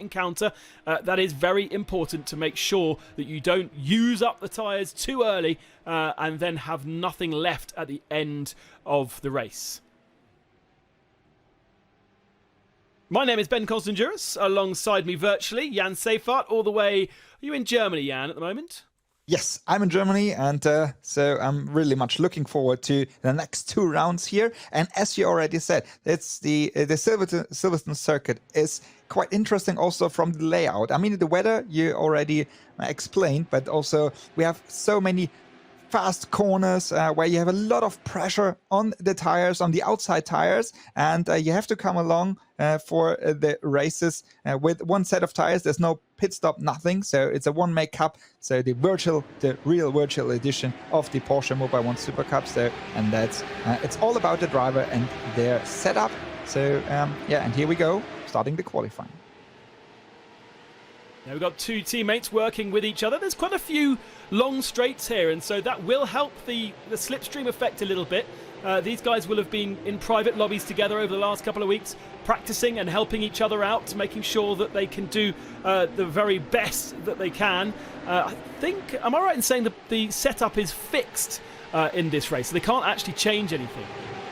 encounter, that is very important to make sure that you don't use up the tyres too early and then have nothing left at the end of the race. My name is Ben Constanduros. Alongside me virtually, Jan Seifert, all the way... Are you in Germany, Jan, at the moment? Yes, I'm in Germany, and so I'm really much looking forward to the next 2 rounds here. And as you already said, it's the Silverstone Circuit is quite interesting also from the layout. I mean, the weather you already explained, but also we have so many fast corners where you have a lot of pressure on the tires, on the outside tires, and you have to come along for the races with one set of tires. There's no pit stop, nothing, so it's a one-make cup. So the real virtual edition of the Porsche Mobile 1 Supercup. So, and that's it's all about the driver and their setup. So yeah, and here we go, starting the qualifying. Now we've got 2 teammates working with each other. There's quite a few long straights here, and so that will help the slipstream effect a little bit. These guys will have been in private lobbies together over the last couple of weeks, practicing and helping each other out, making sure that they can do the very best that they can. I think, am I right in saying that the setup is fixed in this race? So they can't actually change anything.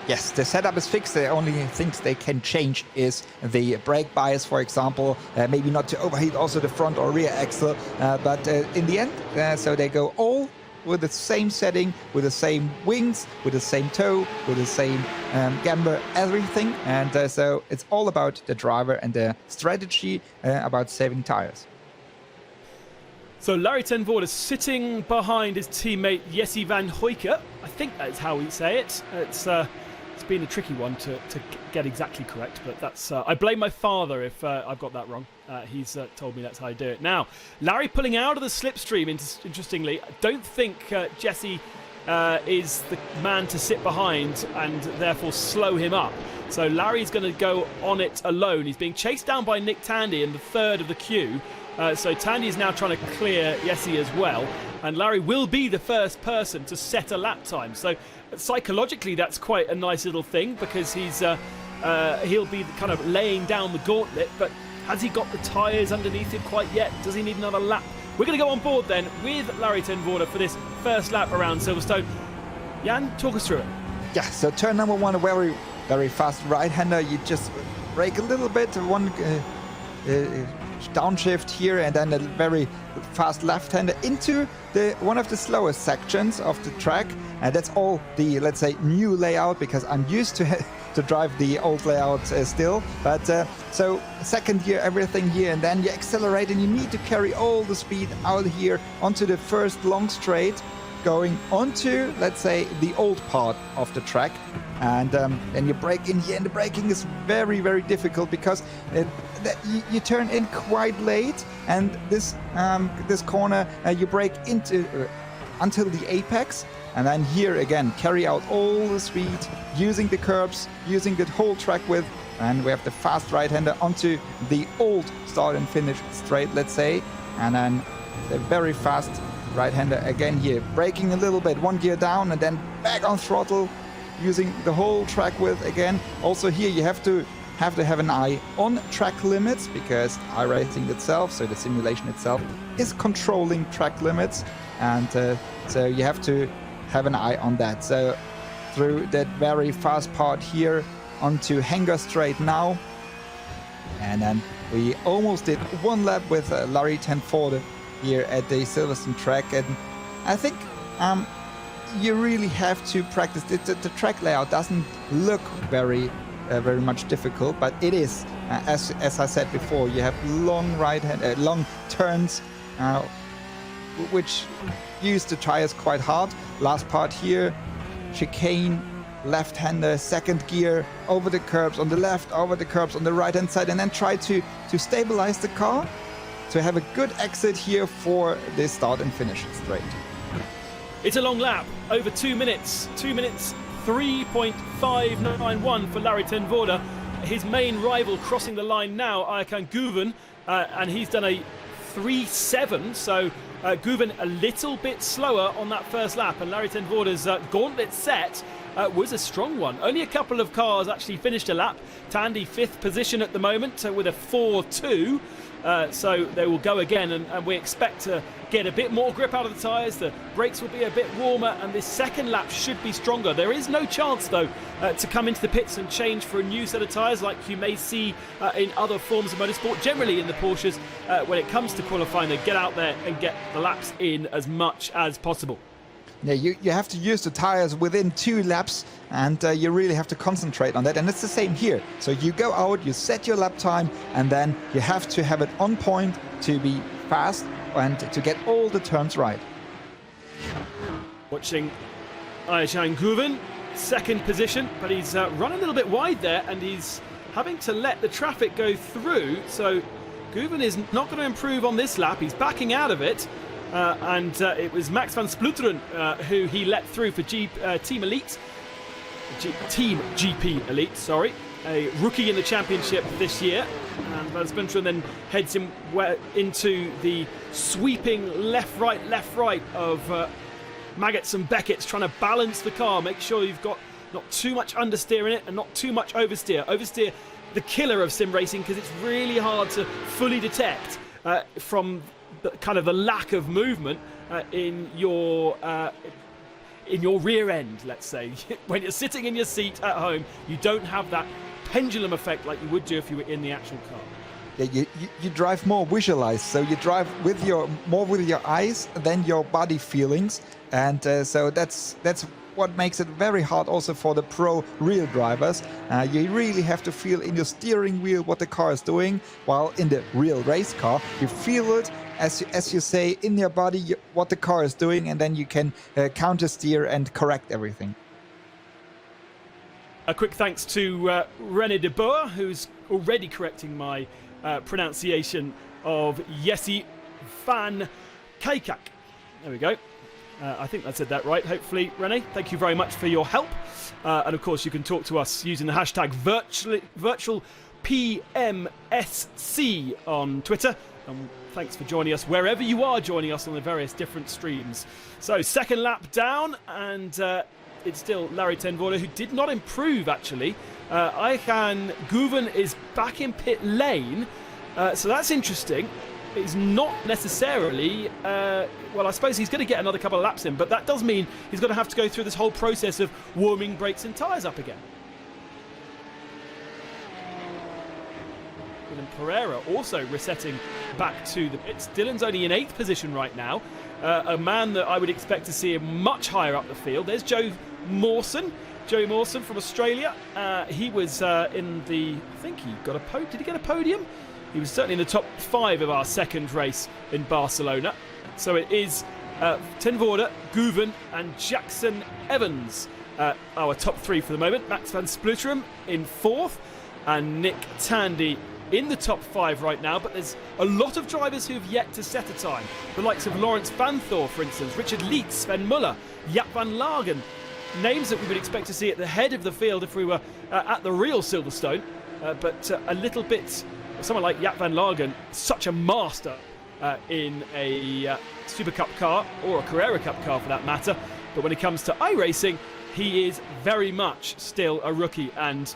Yes, the setup is fixed. The only things they can change is the brake bias, for example, maybe not to overheat also the front or rear axle, but in the end, so they go all with the same setting, with the same wings, with the same toe, with the same camber, everything. And so it's all about the driver and the strategy about saving tires. So Larry ten Voorde is sitting behind his teammate Jesse van Hoyke. I think that's how we say it. It's been a tricky one to get exactly correct, but that's I blame my father if I've got that wrong. He's told me that's how I do it. Now, Larry pulling out of the slipstream, interestingly. I don't think Jesse is the man to sit behind and therefore slow him up. So Larry's going to go on it alone. He's being chased down by Nick Tandy in the third of the queue. So Tandy is now trying to clear Jesse as well. And Larry will be the first person to set a lap time. So psychologically, that's quite a nice little thing, because he'll be kind of laying down the gauntlet. But has he got the tyres underneath him quite yet? Does he need another lap? We're going to go on board then with Larry ten Voorde for this first lap around Silverstone. Jan, talk us through it. Yeah, so turn number 1, a very, very fast right-hander. You just brake a little bit, one downshift here, and then a very fast left-hander into one of the slowest sections of the track. And that's all the, let's say, new layout, because I'm used to drive the old layout still. But so second gear, everything here, and then you accelerate, and you need to carry all the speed out here onto the first long straight, going onto, let's say, the old part of the track. And then you brake in here, and the braking is very, very difficult, because you turn in quite late, and this corner you brake into until the apex, and then here again carry out all the speed using the curbs, using the whole track width, and we have the fast right-hander onto the old start and finish straight, let's say, and then the very fast right-hander again here, braking a little bit, 1 gear down, and then back on throttle, using the whole track width again. Also here you have to have an eye on track limits, because iRacing itself, so the simulation itself, is controlling track limits, and so you have to have an eye on that. So through that very fast part here onto Hangar Straight now, and then we almost did 1 lap with Larry ten Voorde here at the Silverstone track. And I think you really have to practice. The track layout doesn't look very much difficult, but it is, as I said before, you have long turns, which use the tires quite hard. Last part here, chicane, left-hander, second gear, over the curbs on the left, over the curbs on the right-hand side, and then try to stabilize the car to have a good exit here for the start and finish straight. It's a long lap, over 2 minutes. 2 minutes 3.591 for Larry ten Voorde. His main rival crossing the line now, Aykan Guven, and he's done a 3.7, so Guven a little bit slower on that first lap, and Larry ten Voorde's gauntlet set was a strong one. Only a couple of cars actually finished a lap. Tandy 5th position at the moment with a 4.2. so they will go again, and we expect to get a bit more grip out of the tyres. The brakes will be a bit warmer, and this second lap should be stronger. There is no chance, though, to come into the pits and change for a new set of tyres like you may see in other forms of motorsport. Generally in the Porsches, when it comes to qualifying, they get out there and get the laps in as much as possible. Yeah, you have to use the tires within 2 laps, and you really have to concentrate on that. And it's the same here. So you go out, you set your lap time, and then you have to have it on point to be fast and to get all the turns right. Watching Ayhan Guven, second position, but he's run a little bit wide there, and he's having to let the traffic go through. So Guven is not going to improve on this lap. He's backing out of it. And it was Max van Splutteren who he let through for Team Elite. Team GP Elite, sorry. A rookie in the championship this year. And van Splutteren then heads him into the sweeping left-right of Maggots and Beckett's, trying to balance the car. Make sure you've got not too much understeer in it and not too much oversteer. Oversteer, the killer of sim racing, because it's really hard to fully detect from kind of the lack of movement in your rear end, let's say. When you're sitting in your seat at home, you don't have that pendulum effect like you would do if you were in the actual car. Yeah, you drive more visualized, so you drive with more with your eyes than your body feelings, and so that's what makes it very hard also for the pro real drivers. You really have to feel in your steering wheel what the car is doing, while in the real race car you feel it, as you say, in your body what the car is doing, and then you can counter steer and correct everything. A quick thanks to René de Boer, who's already correcting my pronunciation of Jesse van Kijkak. There we go. I think I said that right, hopefully, René. Thank you very much for your help. And of course, you can talk to us using the hashtag virtual PMSC on Twitter. And thanks for joining us wherever you are joining us on the various different streams. So, second lap down, and it's still Larry ten Voorde, who did not improve, actually. Ayhan Guven is back in pit lane, so that's interesting. It's not necessarily, well, I suppose he's going to get another couple of laps in, but that does mean he's going to have to go through this whole process of warming brakes and tyres up again. Dylan Pereira also resetting back to the pits. Dylan's only in 8th position right now, a man that I would expect to see him much higher up the field. There's Joey Mawson from Australia. He was in the, I think he got a podium. Did he get a podium? He was certainly in the top 5 of our second race in Barcelona. So it is ten Voorde, Guven and Jackson Evans, our top 3 for the moment. Max van Splutteren in 4th and Nick Tandy in the top 5 right now. But there's a lot of drivers who have yet to set a time. The likes of Lawrence Van Thor, for instance, Richard Lietz, Sven Muller, Jaap van Lagen. Names that we would expect to see at the head of the field if we were at the real Silverstone. But a little bit... Someone like Jaap van Lagen, such a master in a Supercup car, or a Carrera Cup car for that matter. But when it comes to iRacing, he is very much still a rookie and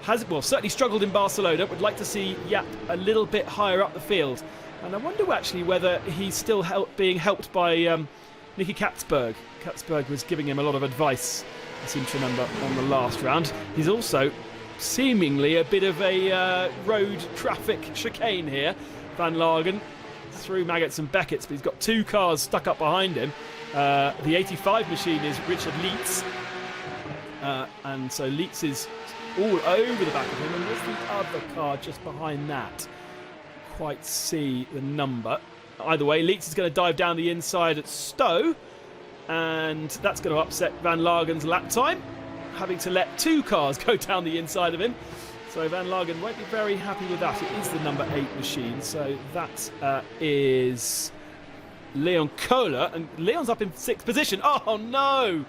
has, well, certainly struggled in Barcelona. Would like to see Jaap a little bit higher up the field. And I wonder actually whether he's still being helped by Nicky Katzberg. Katzberg was giving him a lot of advice, I seem to remember, on the last round. He's also seemingly a bit of a road traffic chicane here. Van Lagen through Maggots and Beckett's, but he's got 2 cars stuck up behind him. The 85 machine is Richard Lietz, and so Lietz is all over the back of him. And there's the other car just behind that. Quite see the number. Either way, Lietz is going to dive down the inside at Stowe, and that's going to upset Van Lagen's lap time, having to let 2 cars go down the inside of him. So Van Lagen won't be very happy with that. It is the number 8 machine. So that is Leon Kohler. And Leon's up in 6th position. Oh, no!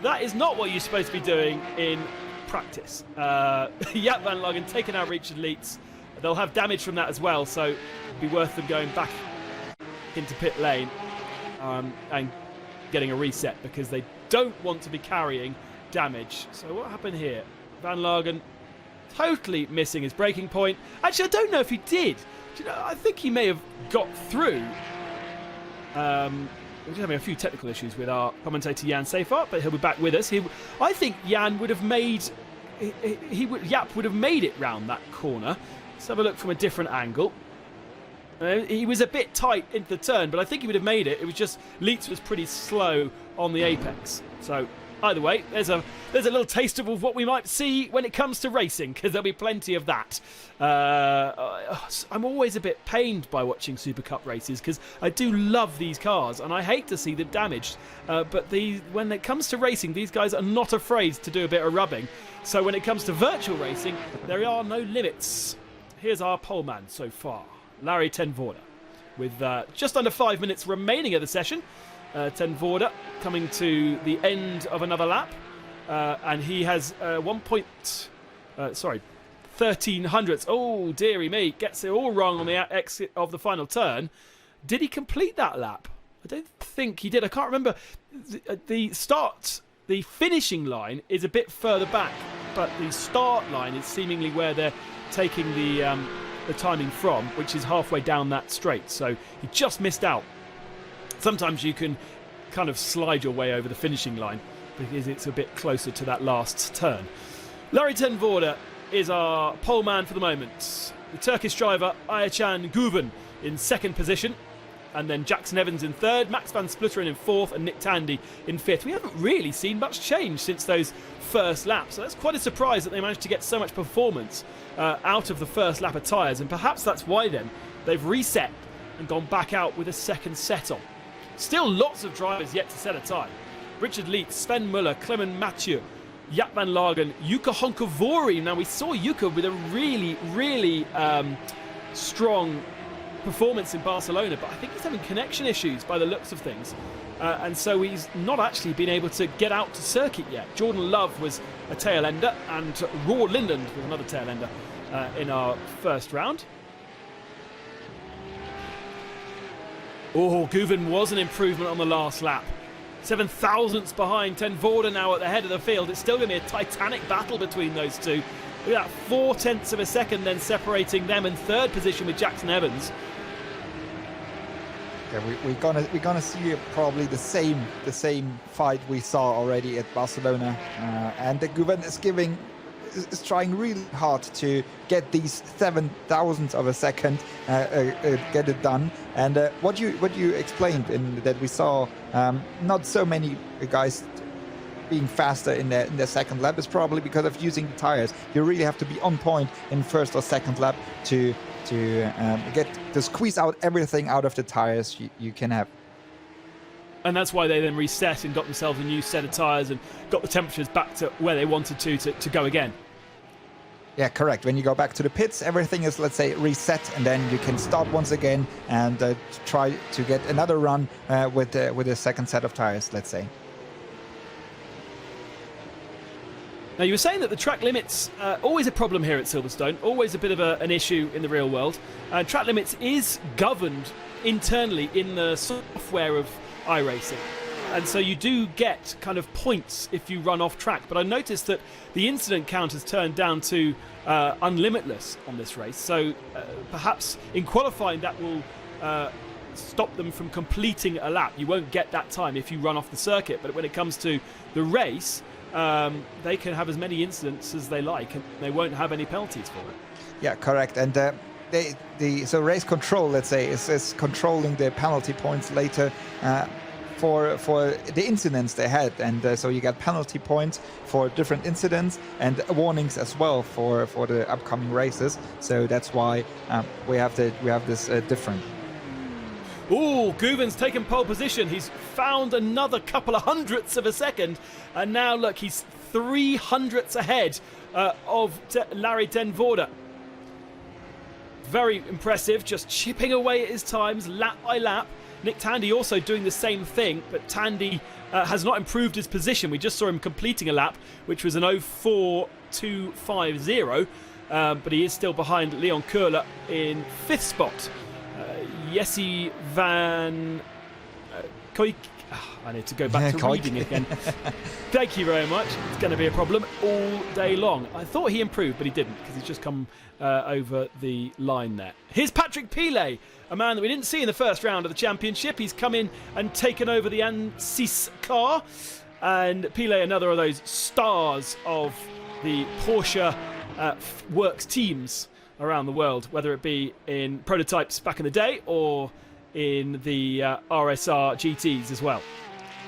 That is not what you're supposed to be doing in practice. Jaap van Lagen taking out Richard Lietz. They'll have damage from that as well. So it'd be worth them going back into pit lane and getting a reset, because they don't want to be carrying damage. So what happened here? Van Lagen totally missing his braking point. Actually, I don't know if he did, Do you know, I think he may have got through. We're just having a few technical issues with our commentator Jan Seifert, but he'll be back with us. I think Jan would have made... Jaap would have made it round that corner. Let's have a look from a different angle. He was a bit tight into the turn, but I think he would have made it. It was just Leitz was pretty slow on the apex. So either way, there's a little taste of what we might see when it comes to racing, because there'll be plenty of that. I'm always a bit pained by watching Super Cup races because I do love these cars and I hate to see them damaged. But when it comes to racing, these guys are not afraid to do a bit of rubbing. So when it comes to virtual racing, there are no limits. Here's our poleman so far, Larry Ten Voorde, with just under 5 minutes remaining of the session. Ten Voorde coming to the end of another lap, and he has 13 hundredths. Oh, dearie me, gets it all wrong on the exit of the final turn. Did he complete that lap? I don't think he did. I can't remember. The finishing line is a bit further back, but the start line is seemingly where they're taking the timing from, which is halfway down that straight. So he just missed out. Sometimes you can kind of slide your way over the finishing line because it's a bit closer to that last turn. Larry Ten Voorde is our poleman for the moment. The Turkish driver Ayachan Guven in second position, and then Jackson Evans in third, Max van Splutteren in fourth, and Nick Tandy in fifth. We haven't really seen much change since those first laps, so that's quite a surprise that they managed to get so much performance out of the first lap of tyres, and perhaps that's why then they've reset and gone back out with a second set on. Still lots of drivers yet to set a time. Richard Leitz, Sven Muller, Clement Mathieu, Jaap van Lagen, Jukka Honkavori. Now we saw Jukka with a really, really strong performance in Barcelona, but I think he's having connection issues by the looks of things. And so he's not actually been able to get out to circuit yet. Jordan Love was a tail ender, and Roar Lindland was another tail ender in our first round. Oh, Guven was an improvement on the last lap. 7 thousandths behind Ten Voorde now at the head of the field. It's still going to be a titanic battle between those two. Look at that, 0.4 of a second then separating them in third position with Jackson Evans. Yeah, we're gonna see probably the same fight we saw already at Barcelona, and the Guven is trying really hard to get these 7 thousandths of a second, get it done. And what you explained in that we saw not so many guys being faster in the second lap is probably because of using the tires. You really have to be on point in first or second lap to squeeze out everything out of the tires you can have. And that's why they then reset and got themselves a new set of tyres and got the temperatures back to where they wanted to go again. Yeah, correct. When you go back to the pits, everything is, let's say, reset, and then you can start once again and try to get another run with a second set of tires, let's say. Now, you were saying that the track limits always a problem here at Silverstone, always a bit of an issue in the real world. Track limits is governed internally in the software of iRacing. And so you do get kind of points if you run off track. But I noticed that the incident count has turned down to unlimitless on this race. So perhaps in qualifying that will stop them from completing a lap. You won't get that time if you run off the circuit. But when it comes to the race, they can have as many incidents as they like, and they won't have any penalties for it. Yeah, correct. And so race control, let's say, is controlling the penalty points later for the incidents they had, and so you get penalty points for different incidents and warnings as well for the upcoming races. So that's why we have this different. Oh, Guven's taken pole position. He's found another couple of hundredths of a second. And now, look, he's 3 hundredths ahead of Larry Ten Voorde. Very impressive, just chipping away at his times, lap by lap. Nick Tandy also doing the same thing, but Tandy has not improved his position. We just saw him completing a lap, which was an 0.4250. But he is still behind Leon Köhler in 5th spot. Jesse van I need to go back to reading again. Thank you very much. It's going to be a problem all day long. I thought he improved, but he didn't, because he's just come over the line there. Here's Patrick Pilet, a man that we didn't see in the first round of the championship. He's come in and taken over the Ansys car. And Pilet, another of those stars of the Porsche works teams around the world, whether it be in prototypes back in the day or in the RSR GTs as well.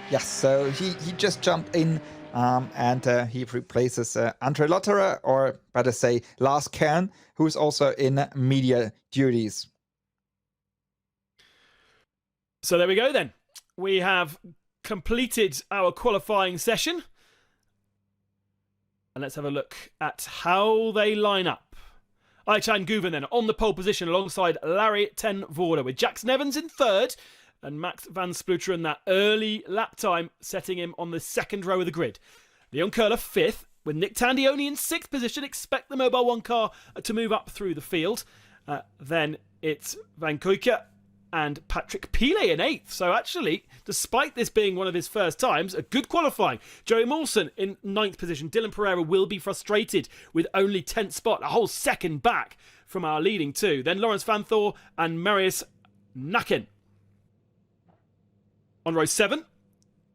Yes, so he just jumped in and he replaces Andre Lotterer, or better say Lars Kern, who's also in media duties. So there we go then. We have completed our qualifying session. And let's have a look at how they line up. Ayhan Guven then on the pole position alongside Larry ten Voorde, with Jackson Evans in third and Max van Splutteren that early lap time setting him on the second row of the grid. Leon Köhler fifth, with Nick Tandy only in sixth position. Expect the Mobile 1 car to move up through the field. Then it's Van Kuijke and Patrick Pilet in eighth. So actually, despite this being one of his first times, a good qualifying. Joey Mawson in ninth position. Dylan Pereira will be frustrated with only 10th spot, a whole second back from our leading two. Then Lawrence Van Thor and Marius Nacken. On row 7,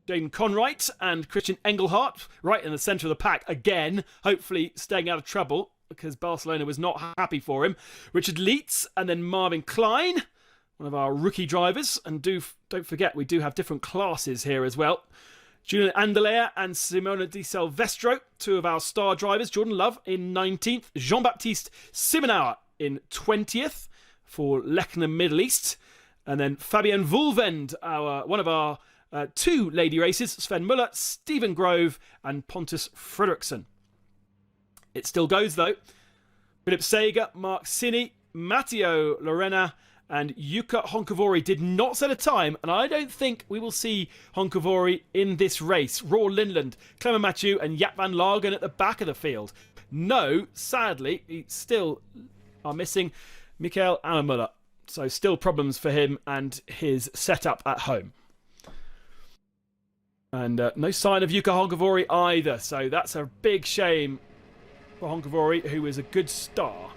Jaden Conright and Christian Engelhardt right in the centre of the pack again, hopefully staying out of trouble because Barcelona was not happy for him. Richard Leitz and then Marvin Klein, one of our rookie drivers. And don't forget, we do have different classes here as well. Julian Andalea and Simona Di Silvestro, two of our star drivers. Jordan Love in 19th. Jean-Baptiste Simonauer in 20th for Lechner Middle East. And then Fabian Vulvend, one of our two lady races. Sven Muller, Stephen Grove and Pontus Fredriksson. It still goes though. Philip Sager, Mark Sinny, Matteo Lorena and Jukka Honkavori did not set a time, and I don't think we will see Honkavori in this race. Roar Lindland, Clement Mathieu and Jaap van Lagen at the back of the field. No, sadly, we still are missing Mikael Ammermuller. So still problems for him and his setup at home. And no sign of Jukka Honkavori either, so that's a big shame for Honkavori, who is a good star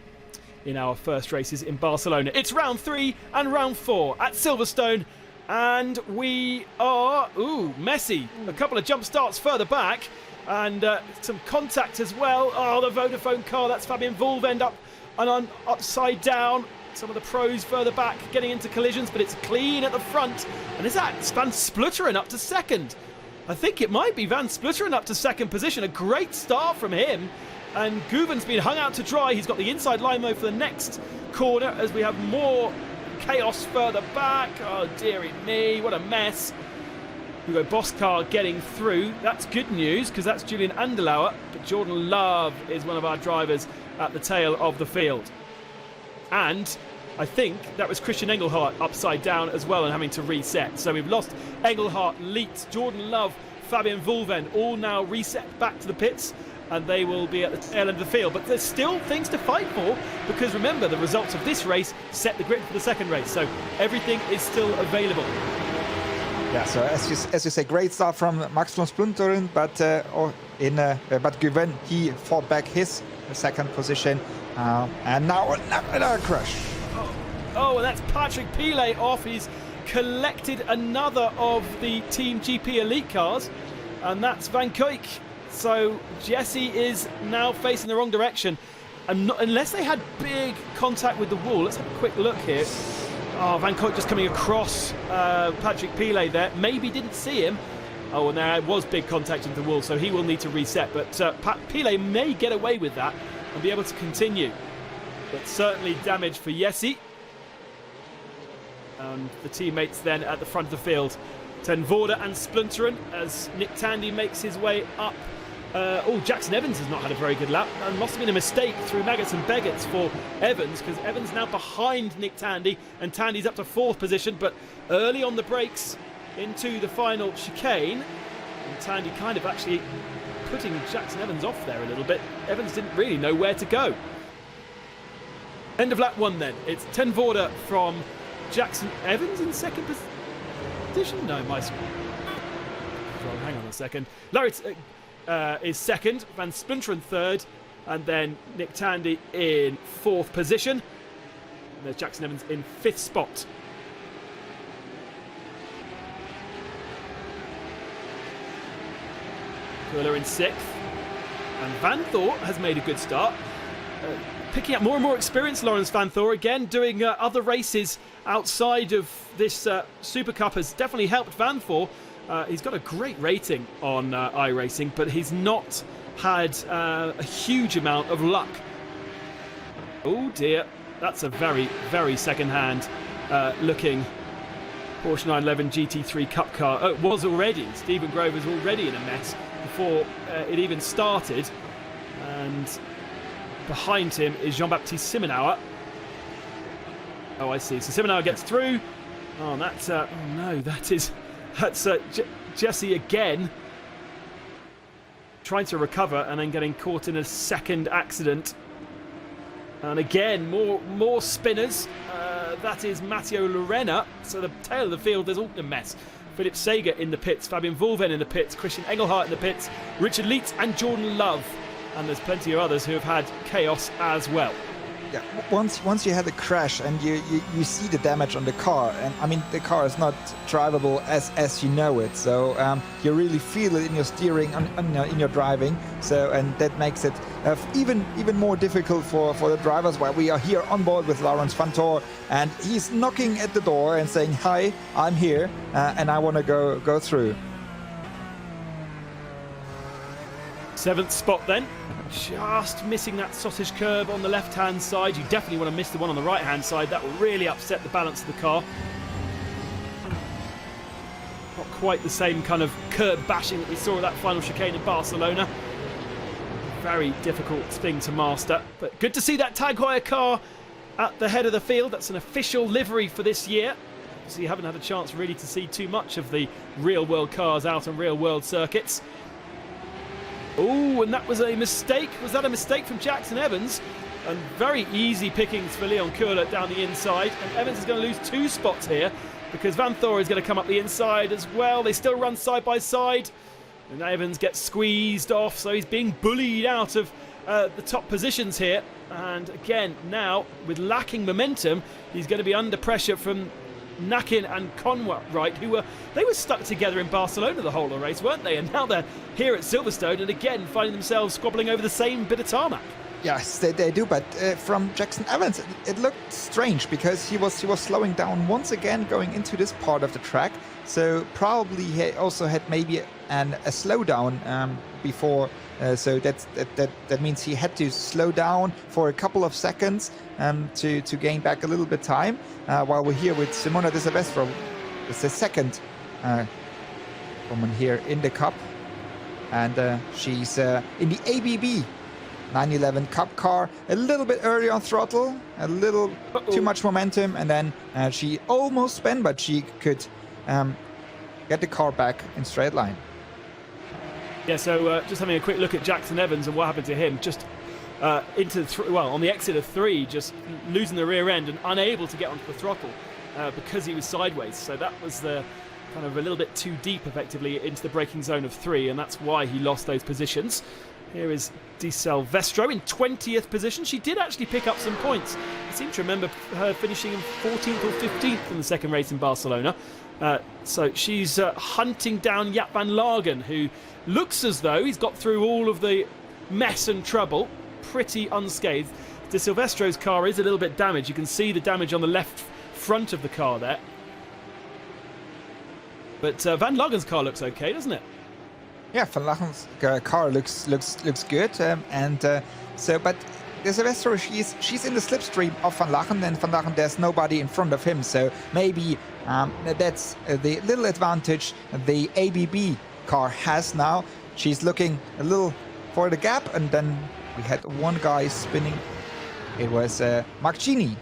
in our first races in Barcelona. It's round 3 and round 4 at Silverstone, and we are messy. A couple of jump starts further back and some contact as well. Oh, the Vodafone car, that's Fabian Vulvend up and on upside down. Some of the pros further back getting into collisions, but it's clean at the front. And is that Van Splutteren up to second? I think it might be Van Splutteren up to second position. A great start from him. And Guven's been hung out to dry. He's got the inside line though for the next corner as we have more chaos further back. Oh dearie me, what a mess. Hugo Bosscar getting through. That's good news because that's Julian Andelauer. But Jordan Love is one of our drivers at the tail of the field. And I think that was Christian Engelhardt upside down as well and having to reset. So we've lost Engelhardt, Leitz, Jordan Love, Fabian Vulven, all now reset back to the pits. And they will be at the tail end of the field. But there's still things to fight for because remember, the results of this race set the grid for the second race. So everything is still available. Yeah, so as you say, great start from Max von Splunteren, but Guven, he fought back his second position. And now another crash. Oh, and that's Patrick Pilet off. He's collected another of the Team GP Elite cars. And that's Van Kuijk. So Jesse is now facing the wrong direction. And unless they had big contact with the wall. Let's have a quick look here. Oh, Van Kuijk just coming across Patrick Pilet there. Maybe didn't see him. Oh, and there was big contact with the wall, so he will need to reset. But Pilet may get away with that and be able to continue. But certainly damage for Jesse. And the teammates then at the front of the field. Ten Voorde and Splunteren as Nick Tandy makes his way up. Jackson Evans has not had a very good lap. And must have been a mistake through Maggots and Beggots for Evans because Evans now behind Nick Tandy and Tandy's up to 4th position. But early on the brakes into the final chicane. And Tandy kind of actually putting Jackson Evans off there a little bit. Evans didn't really know where to go. End of lap 1 then. It's Ten Voorde from Jackson Evans in second position. No, my Well, hang on a second. Larry is second, Van Splinteren third, and then Nick Tandy in fourth position. And there's Jackson Evans in fifth spot. Köhler in sixth. And Van Thor has made a good start. Picking up more and more experience, Lawrence Van Thor, again doing other races outside of this Super Cup has definitely helped Van Thor. He's got a great rating on iRacing, but he's not had a huge amount of luck. Oh dear, that's a very, very second-hand looking Porsche 911 GT3 Cup car. Oh, it was already. Stephen Grove was already in a mess before it even started. And behind him is Jean-Baptiste Simonauer. Oh, I see. So Simonauer gets through. Oh, that's oh no, that's Jesse again trying to recover and then getting caught in a second accident. And again, more spinners. That is Matteo Lorena. So the tail of the field, there's all a mess. Philip Sager in the pits, Fabian Wolven in the pits, Christian Engelhardt in the pits, Richard Leitz and Jordan Love. And there's plenty of others who have had chaos as well. Yeah, once you had a crash and you see the damage on the car, and I mean the car is not drivable as you know it, so you really feel it in your steering, in your driving. So and that makes it even more difficult for the drivers. While we are here on board with Lawrence Van Thor, and he's knocking at the door and saying, "Hi, I'm here, and I want to go through." Seventh spot then, just missing that sausage curb on the left-hand side. You definitely want to miss the one on the right-hand side. That will really upset the balance of the car. Not quite the same kind of curb bashing that we saw at that final chicane in Barcelona. Very difficult thing to master, but good to see that Tag Heuer car at the head of the field. That's an official livery for this year. So you haven't had a chance really to see too much of the real-world cars out on real-world circuits. Oh, and that was a mistake. Was that a mistake from Jackson Evans? And very easy pickings for Leon Köhler down the inside. And Evans is going to lose 2 spots here because Van Thor is going to come up the inside as well. They still run side by side. And Evans gets squeezed off, so he's being bullied out of the top positions here. And again, now, with lacking momentum, he's going to be under pressure from Nakin and Conwright, who were stuck together in Barcelona the whole of the race, weren't they? And now they're here at Silverstone and again finding themselves squabbling over the same bit of tarmac. Yes, they do, but from Jackson Evans, it looked strange because he was slowing down once again going into this part of the track. So probably he also had maybe a slowdown before. So that means he had to slow down for a couple of seconds to gain back a little bit time. While we're here with Simona de Silvestro, it's the second woman here in the Cup, and she's in the ABB 911 Cup car, a little bit early on throttle, a little too much momentum, and then she almost spun, but she could get the car back in straight line. Yeah, so just having a quick look at Jackson Evans and what happened to him, just into on the exit of 3, just losing the rear end and unable to get onto the throttle because he was sideways. So that was the kind of a little bit too deep, effectively, into the braking zone of 3, and that's why he lost those positions. Here is De Silvestro in 20th position. She did actually pick up some points. I seem to remember her finishing in 14th or 15th in the second race in Barcelona. So she's hunting down Jaap van Lagen, who looks as though he's got through all of the mess and trouble pretty unscathed. De Silvestro's car is a little bit damaged. You can see the damage on the left front of the car there. But Van Lagen's car looks okay, doesn't it? Yeah, Van Lagen's car looks good, but De Silvestro, she's in the slipstream of Van Lagen, and Van Lagen, there's nobody in front of him, so maybe that's the little advantage the ABB car has now. She's looking a little for the gap, and then we had one guy spinning. It was Marcini,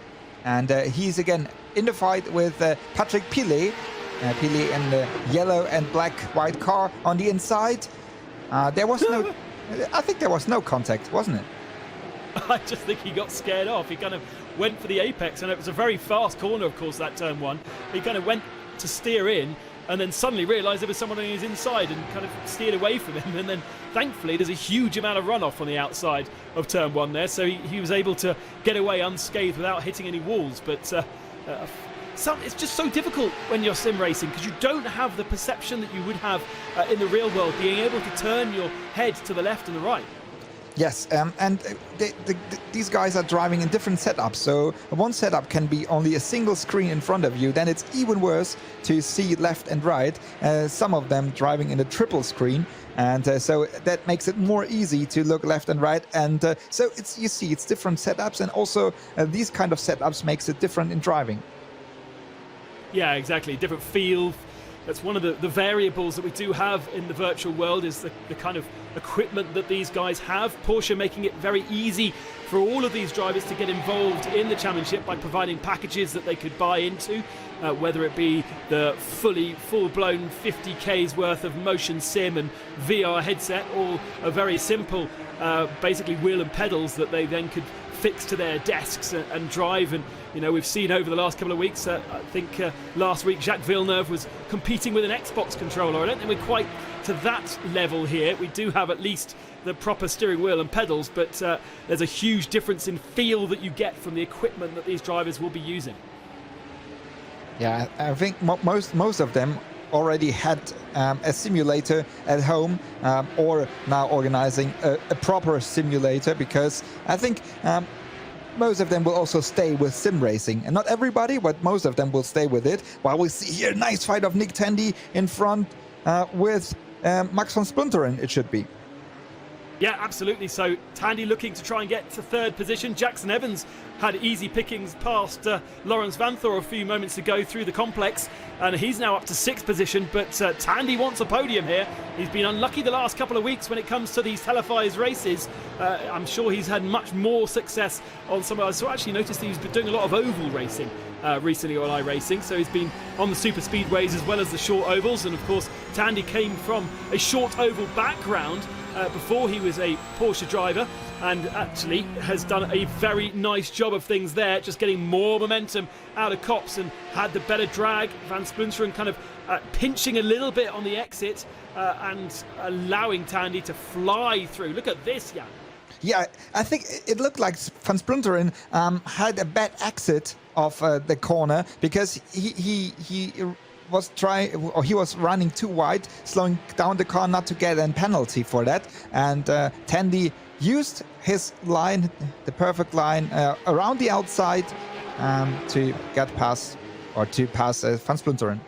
and he's again in the fight with Patrick Pilet. Pilet in the yellow and black-white car on the inside. There was no, I think there was no contact, wasn't it? I just think he got scared off. He kind of went for the apex, and it was a very fast corner, of course, that turn 1. He kind of went to steer in, and then suddenly realised there was someone on his inside and kind of steered away from him. And then thankfully there's a huge amount of runoff on the outside of turn 1 there, so he was able to get away unscathed without hitting any walls. But it's just so difficult when you're sim racing, because you don't have the perception that you would have in the real world, being able to turn your head to the left and the right. Yes, and these guys are driving in different setups. So one setup can be only a single screen in front of you. Then it's even worse to see left and right. Some of them driving in a triple screen, and so that makes it more easy to look left and right. And so it's different setups, and also these kind of setups makes it different in driving. Yeah, exactly. Different feel. That's one of the variables that we do have in the virtual world, is the kind of equipment that these guys have. Porsche making it very easy for all of these drivers to get involved in the championship by providing packages that they could buy into, whether it be the full-blown 50K's worth of motion sim and VR headset, or a very simple basically wheel and pedals that they then could fix to their desks and drive. And we've seen over the last couple of weeks, I think last week Jacques Villeneuve was competing with an Xbox controller. I don't think we're quite to that level here. We do have at least the proper steering wheel and pedals, but there's a huge difference in feel that you get from the equipment that these drivers will be using. Yeah, I think most of them already had a simulator at home, or now organizing a proper simulator, because I think most of them will also stay with sim racing, and not everybody, but most of them will stay with it. While we see here a nice fight of Nick Tandy in front with Max van Splunteren, it should be. Yeah, absolutely. So Tandy looking to try and get to third position. Jackson Evans had easy pickings past Lawrence Vanthoor a few moments ago through the complex, and he's now up to sixth position. But Tandy wants a podium here. He's been unlucky the last couple of weeks when it comes to these televised races. I'm sure he's had much more success on some. I actually noticed that he's been doing a lot of oval racing recently on iRacing, so he's been on the super speedways as well as the short ovals. And of course Tandy came from a short oval background before he was a Porsche driver, and actually has done a very nice job of things there, just getting more momentum out of Copse and had the better drag. Van Splunteren kind of pinching a little bit on the exit and allowing Tandy to fly through. Look at this, Jan. Yeah, I think it looked like Van Splunteren had a bad exit of the corner, because he was running too wide, slowing down the car not to get a penalty for that. And Tandy used his line, the perfect line, around the outside to get past, or to pass Van Splunteren.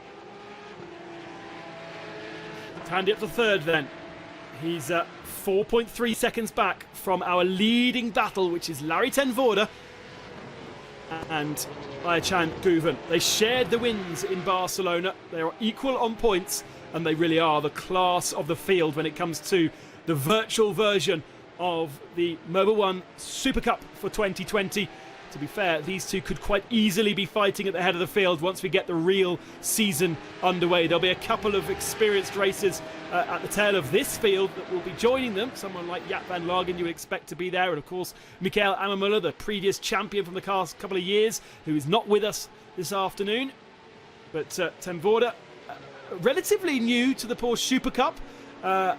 Tandy up to third then. He's 4.3 seconds back from our leading battle, which is Larry ten Voorde and Ayhancan Guven. They shared the wins in Barcelona. They are equal on points, and they really are the class of the field when it comes to the virtual version of the Mobil 1 Supercup for 2020. To be fair, these two could quite easily be fighting at the head of the field once we get the real season underway. There'll be a couple of experienced racers at the tail of this field that will be joining them. Someone like Jaap van Lagen you would expect to be there. And of course, Michael Ammermuller, the previous champion from the past couple of years, who is not with us this afternoon. But ten Voorde, relatively new to the Porsche Supercup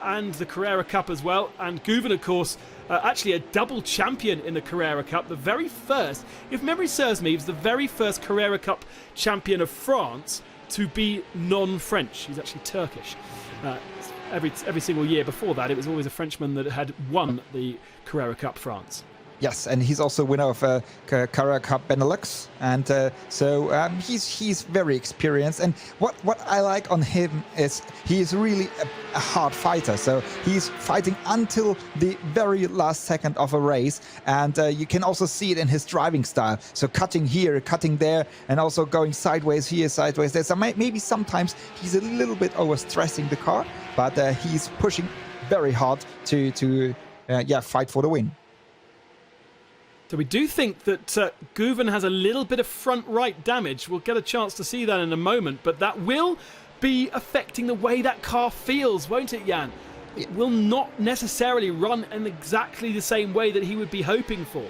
and the Carrera Cup as well. And Guven, of course, actually a double champion in the Carrera Cup. The very first, if memory serves me, he was the very first Carrera Cup champion of France to be non-French. He's actually Turkish. Every single year before that, it was always a Frenchman that had won the Carrera Cup France. Yes, and he's also winner of Carrera Cup Benelux, and so he's very experienced. And what I like on him is he's really a hard fighter. So he's fighting until the very last second of a race, and you can also see it in his driving style. So cutting here, cutting there, and also going sideways here, sideways there. So maybe sometimes he's a little bit overstressing the car, but he's pushing very hard to fight for the win. So we do think that Guven has a little bit of front right damage. We'll get a chance to see that in a moment, but that will be affecting the way that car feels, won't it, Jan? It will not necessarily run in exactly the same way that he would be hoping for.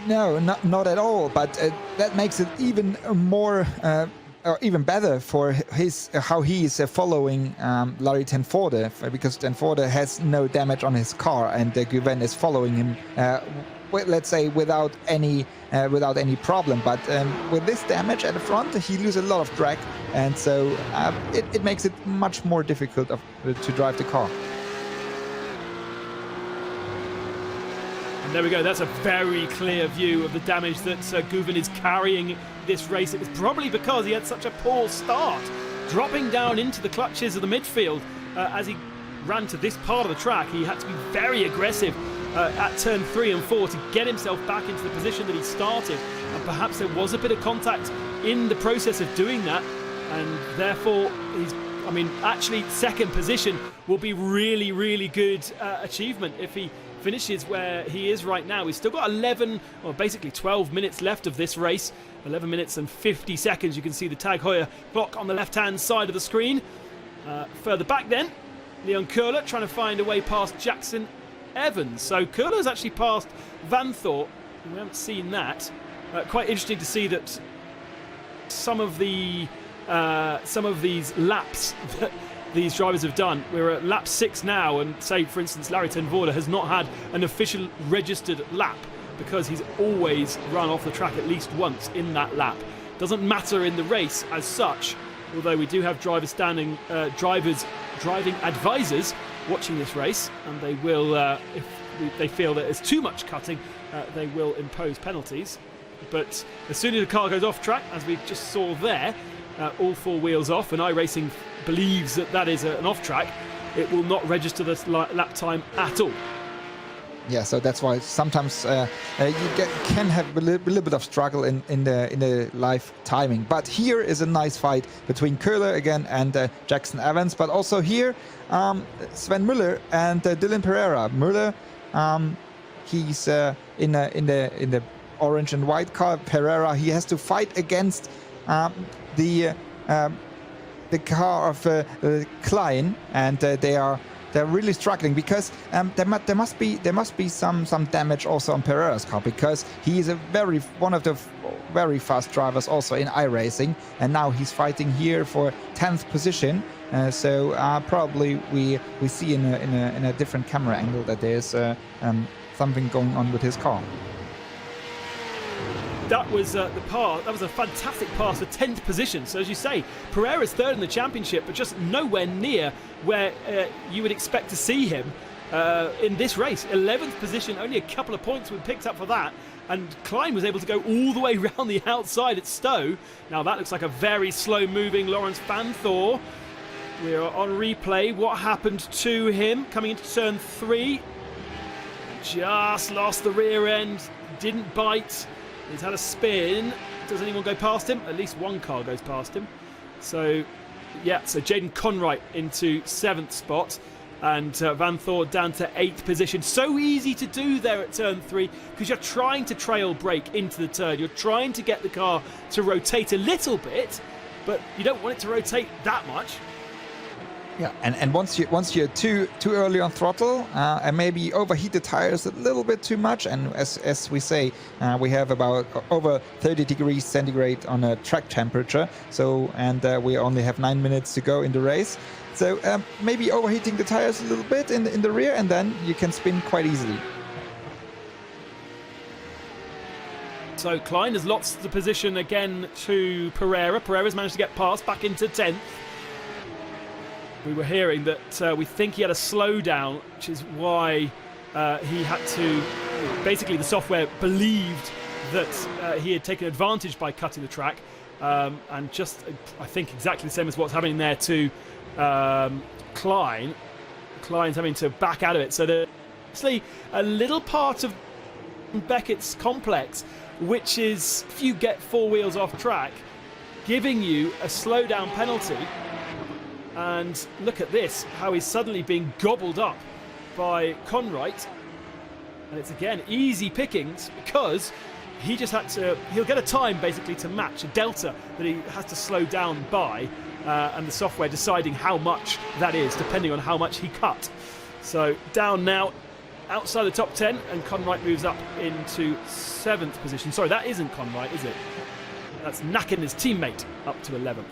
No, not at all, but that makes it even more or even better for his how he is following Larry Tenforde, because Tenforde has no damage on his car, and Guven is following him, let's say without any problem. But with this damage at the front, he loses a lot of drag, and so it makes it much more difficult to drive the car. There we go, that's a very clear view of the damage that Guven is carrying this race. It was probably because he had such a poor start, dropping down into the clutches of the midfield as he ran to this part of the track. He had to be very aggressive at turn 3 and 4 to get himself back into the position that he started, and perhaps there was a bit of contact in the process of doing that, and therefore actually second position will be really, really good achievement if he finishes where he is right now. He's still got 12 minutes left of this race. 11 minutes and 50 seconds. You can see the Tag Heuer clock on the left-hand side of the screen. Further back then, Leon Köhler trying to find a way past Jackson Evans. So Köhler's actually passed Van Thor. We haven't seen that. Quite interesting to see that some of these laps that these drivers have done. We're at lap 6 now, and say, for instance, Larry Tenforde has not had an official registered lap because he's always run off the track at least once in that lap. Doesn't matter in the race as such, although we do have drivers driving advisors watching this race, and they will, if they feel that there's too much cutting, they will impose penalties. But as soon as the car goes off track, as we just saw there, all 4 wheels off, and iRacing believes that is an off track, it will not register the lap time at all. Yeah, so that's why sometimes can have a little bit of struggle in the live timing. But here is a nice fight between Köhler again and Jackson Evans, but also here Sven Müller and Dylan Pereira. Müller, he's in the orange and white car. Pereira, he has to fight against the car of Klein, and they're really struggling because there must be some damage also on Pereira's car, because he is one of the very fast drivers also in iRacing, and now he's fighting here for 10th position. So probably we see in a different camera angle that there's something going on with his car. That was the pass. That was a fantastic pass for 10th position. So as you say, Pereira's third in the championship, but just nowhere near where you would expect to see him in this race. 11th position, only a couple of points were picked up for that. And Klein was able to go all the way around the outside at Stowe. Now that looks like a very slow-moving Lawrence Van Thor. We are on replay. What happened to him coming into turn 3? Just lost the rear end. Didn't bite. He's had a spin. Does anyone go past him? At least one car goes past him. So, yeah, so Jaden Conright into 7th spot. And Van Thor down to 8th position. So easy to do there at turn 3, because you're trying to trail brake into the turn. You're trying to get the car to rotate a little bit, but you don't want it to rotate that much. Yeah, and once you're too early on throttle and maybe overheat the tires a little bit too much, and as we say, we have about over 30 degrees centigrade on a track temperature, so we only have 9 minutes to go in the race, so maybe overheating the tires a little bit in the rear, and then you can spin quite easily. So Klein has lost the position again to Pereira. Pereira's managed to get past back into 10th. We were hearing that we think he had a slowdown, which is why he had to... Basically, the software believed that he had taken advantage by cutting the track. And just, I think, exactly the same as what's happening there to Klein. Klein's having to back out of it. So there's actually a little part of Beckett's complex, which is, if you get 4 wheels off track, giving you a slowdown penalty. And look at this, how he's suddenly being gobbled up by Conright. And it's again easy pickings, because he just had to, he'll get a time basically to match a delta that he has to slow down by, and the software deciding how much that is depending on how much he cut. So down now outside the top 10, and Conright moves up into 7th position. Sorry, that isn't Conright, is it? That's knacking his teammate up to 11th.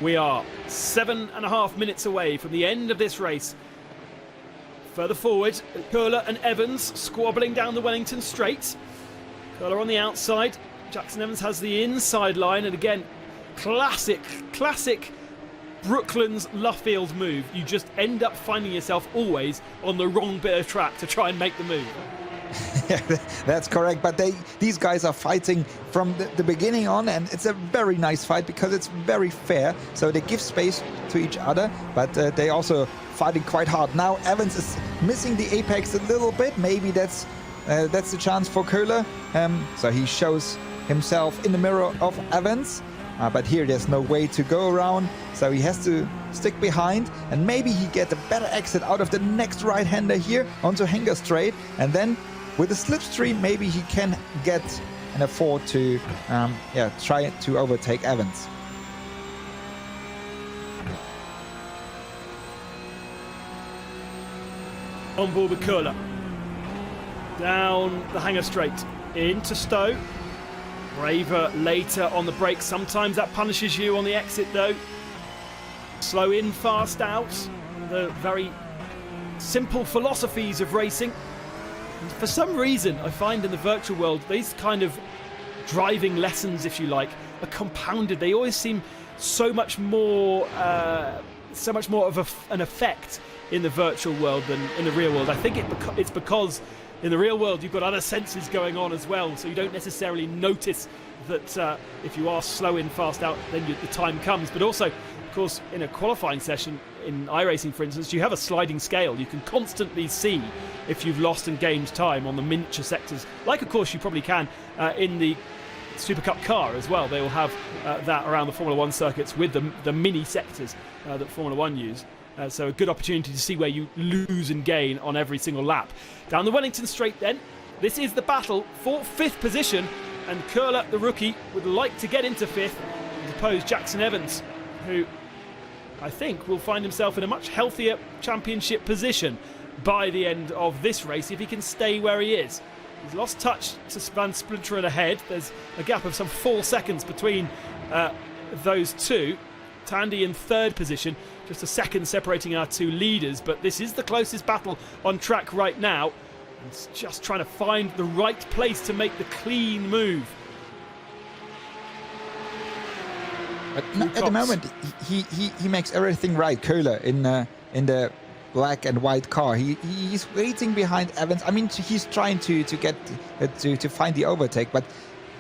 We are 7.5 minutes away from the end of this race. Further forward, Köhler and Evans squabbling down the Wellington Straight. Köhler on the outside. Jackson Evans has the inside line, and again, classic Brooklands Luffield move. You just end up finding yourself always on the wrong bit of track to try and make the move. Yeah, that's correct. But these guys are fighting from the beginning on, and it's a very nice fight because it's very fair. So they give space to each other, but they also fighting quite hard. Now Evans is missing the apex a little bit. Maybe that's the chance for Köhler. So he shows himself in the mirror of Evans. But here there's no way to go around, so he has to stick behind, and maybe he get a better exit out of the next right-hander here onto Hanger Straight, and then with the slipstream maybe he can get and afford to try to overtake Evans. On board with Köhler. Down the Hanger Straight into Stowe. Braver later on the brakes. Sometimes that punishes you on the exit though. Slow in, fast out. The very simple philosophies of racing. And for some reason, I find in the virtual world, these kind of driving lessons, if you like, are compounded. They always seem so much more of an effect in the virtual world than in the real world. I think it's because in the real world, you've got other senses going on as well, so you don't necessarily notice that if you are slow in, fast out, then the time comes. But also, of course, in a qualifying session, in iRacing, for instance, you have a sliding scale. You can constantly see if you've lost and gained time on the miniature sectors, like, of course, you probably can in the Supercup car as well. They will have that around the Formula 1 circuits with the mini sectors that Formula 1 use. So a good opportunity to see where you lose and gain on every single lap. Down the Wellington Straight then. This is the battle for 5th position, and Köhler, the rookie, would like to get into 5th and oppose Jackson Evans, who I think will find himself in a much healthier championship position by the end of this race if he can stay where he is. He's lost touch to Van Splinteren ahead. There's a gap of some 4 seconds between those two. Tandy in 3rd position, just a second separating our two leaders, but this is the closest battle on track right now. It's just trying to find the right place to make the clean move. But at the moment, he makes everything right, Köhler, in the black and white car. He's waiting behind Evans. I mean, he's trying to get to find the overtake, but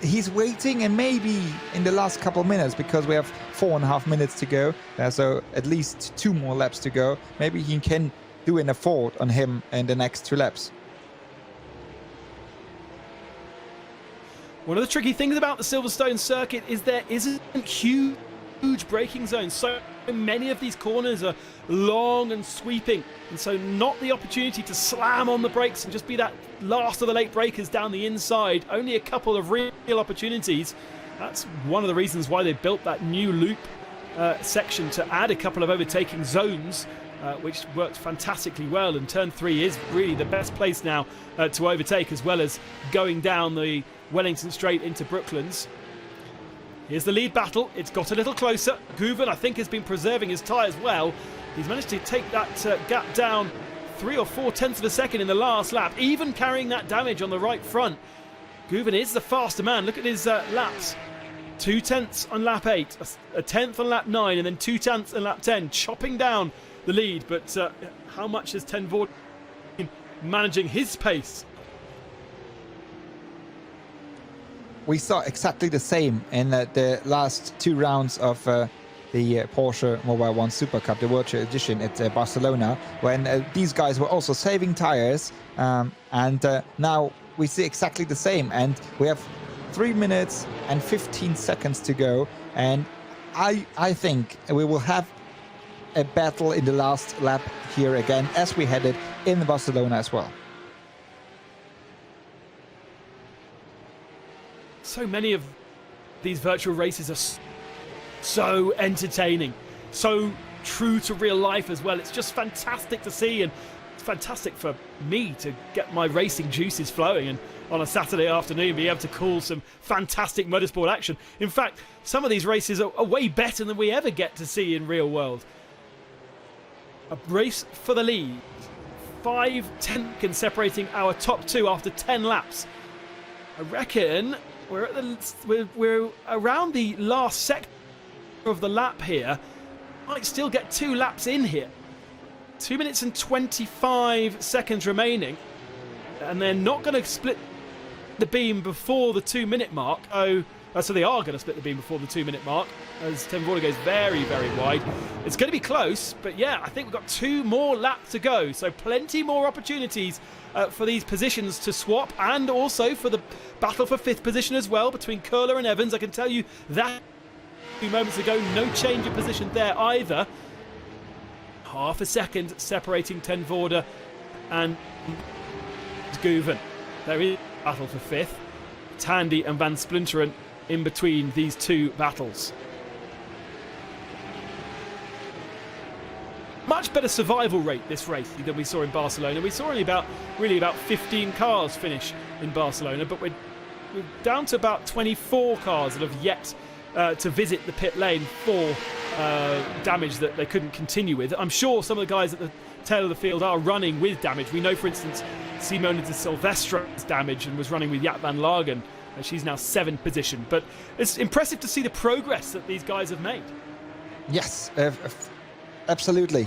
he's waiting, and maybe in the last couple of minutes, because we have 4.5 minutes to go, so at least 2 more laps to go, maybe he can do an afford on him in the next 2 laps. One of the tricky things about the Silverstone Circuit is there isn't huge braking zones. So many of these corners are long and sweeping, and so not the opportunity to slam on the brakes and just be that last of the late breakers down the inside. Only a couple of real opportunities. That's one of the reasons why they built that new loop section to add a couple of overtaking zones, which worked fantastically well, and turn 3 is really the best place now to overtake, as well as going down the Wellington Straight into Brooklands. Here's the lead battle. It's got a little closer. Guven, I think, has been preserving his tyres well. He's managed to take that gap down 3 or 4 tenths of a second in the last lap, even carrying that damage on the right front. Guven is the faster man. Look at his laps. 2 tenths on lap 8, a tenth on lap 9, and then 2 tenths on lap 10, chopping down the lead. But how much has Ten Voort managing his pace? We saw exactly the same in the last 2 rounds of the Porsche Mobile 1 Supercup, the Virtual Edition at Barcelona, when these guys were also saving tires, and now we see exactly the same, and we have 3 minutes and 15 seconds to go, and I think we will have a battle in the last lap here again, as we had it in Barcelona as well. So many of these virtual races are so entertaining, so true to real life as well. It's just fantastic to see, and it's fantastic for me to get my racing juices flowing and on a Saturday afternoon, be able to call some fantastic motorsport action. In fact, some of these races are way better than we ever get to see in real world. A race for the lead. 5 seconds separating our top 2 after 10 laps. I reckon we're around the last sector of the lap here. Might still get 2 laps in here. 2 minutes and 25 seconds remaining, and they're not going to split the beam before the 2-minute mark. So they are going to split the beam before the 2-minute mark, as Ten Voorde goes very, very wide. It's going to be close, but yeah, I think we've got 2 more laps to go, so plenty more opportunities for these positions to swap, and also for the battle for 5th position as well between Köhler and Evans. I can tell you that a few moments ago, no change of position there either. Half a second separating Ten Voorde and Guven. There is a battle for 5th. Tandy and Van Splinteren in between these 2 battles. Much better survival rate this race than we saw in Barcelona. We saw only about 15 cars finish in Barcelona, but we're down to about 24 cars that have yet to visit the pit lane for damage that they couldn't continue with. I'm sure some of the guys at the tail of the field are running with damage. We know, for instance, Simona de Silvestra's damage and was running with Jaap van Lagen. She's now 7th position. But it's impressive to see the progress that these guys have made. Yes, absolutely.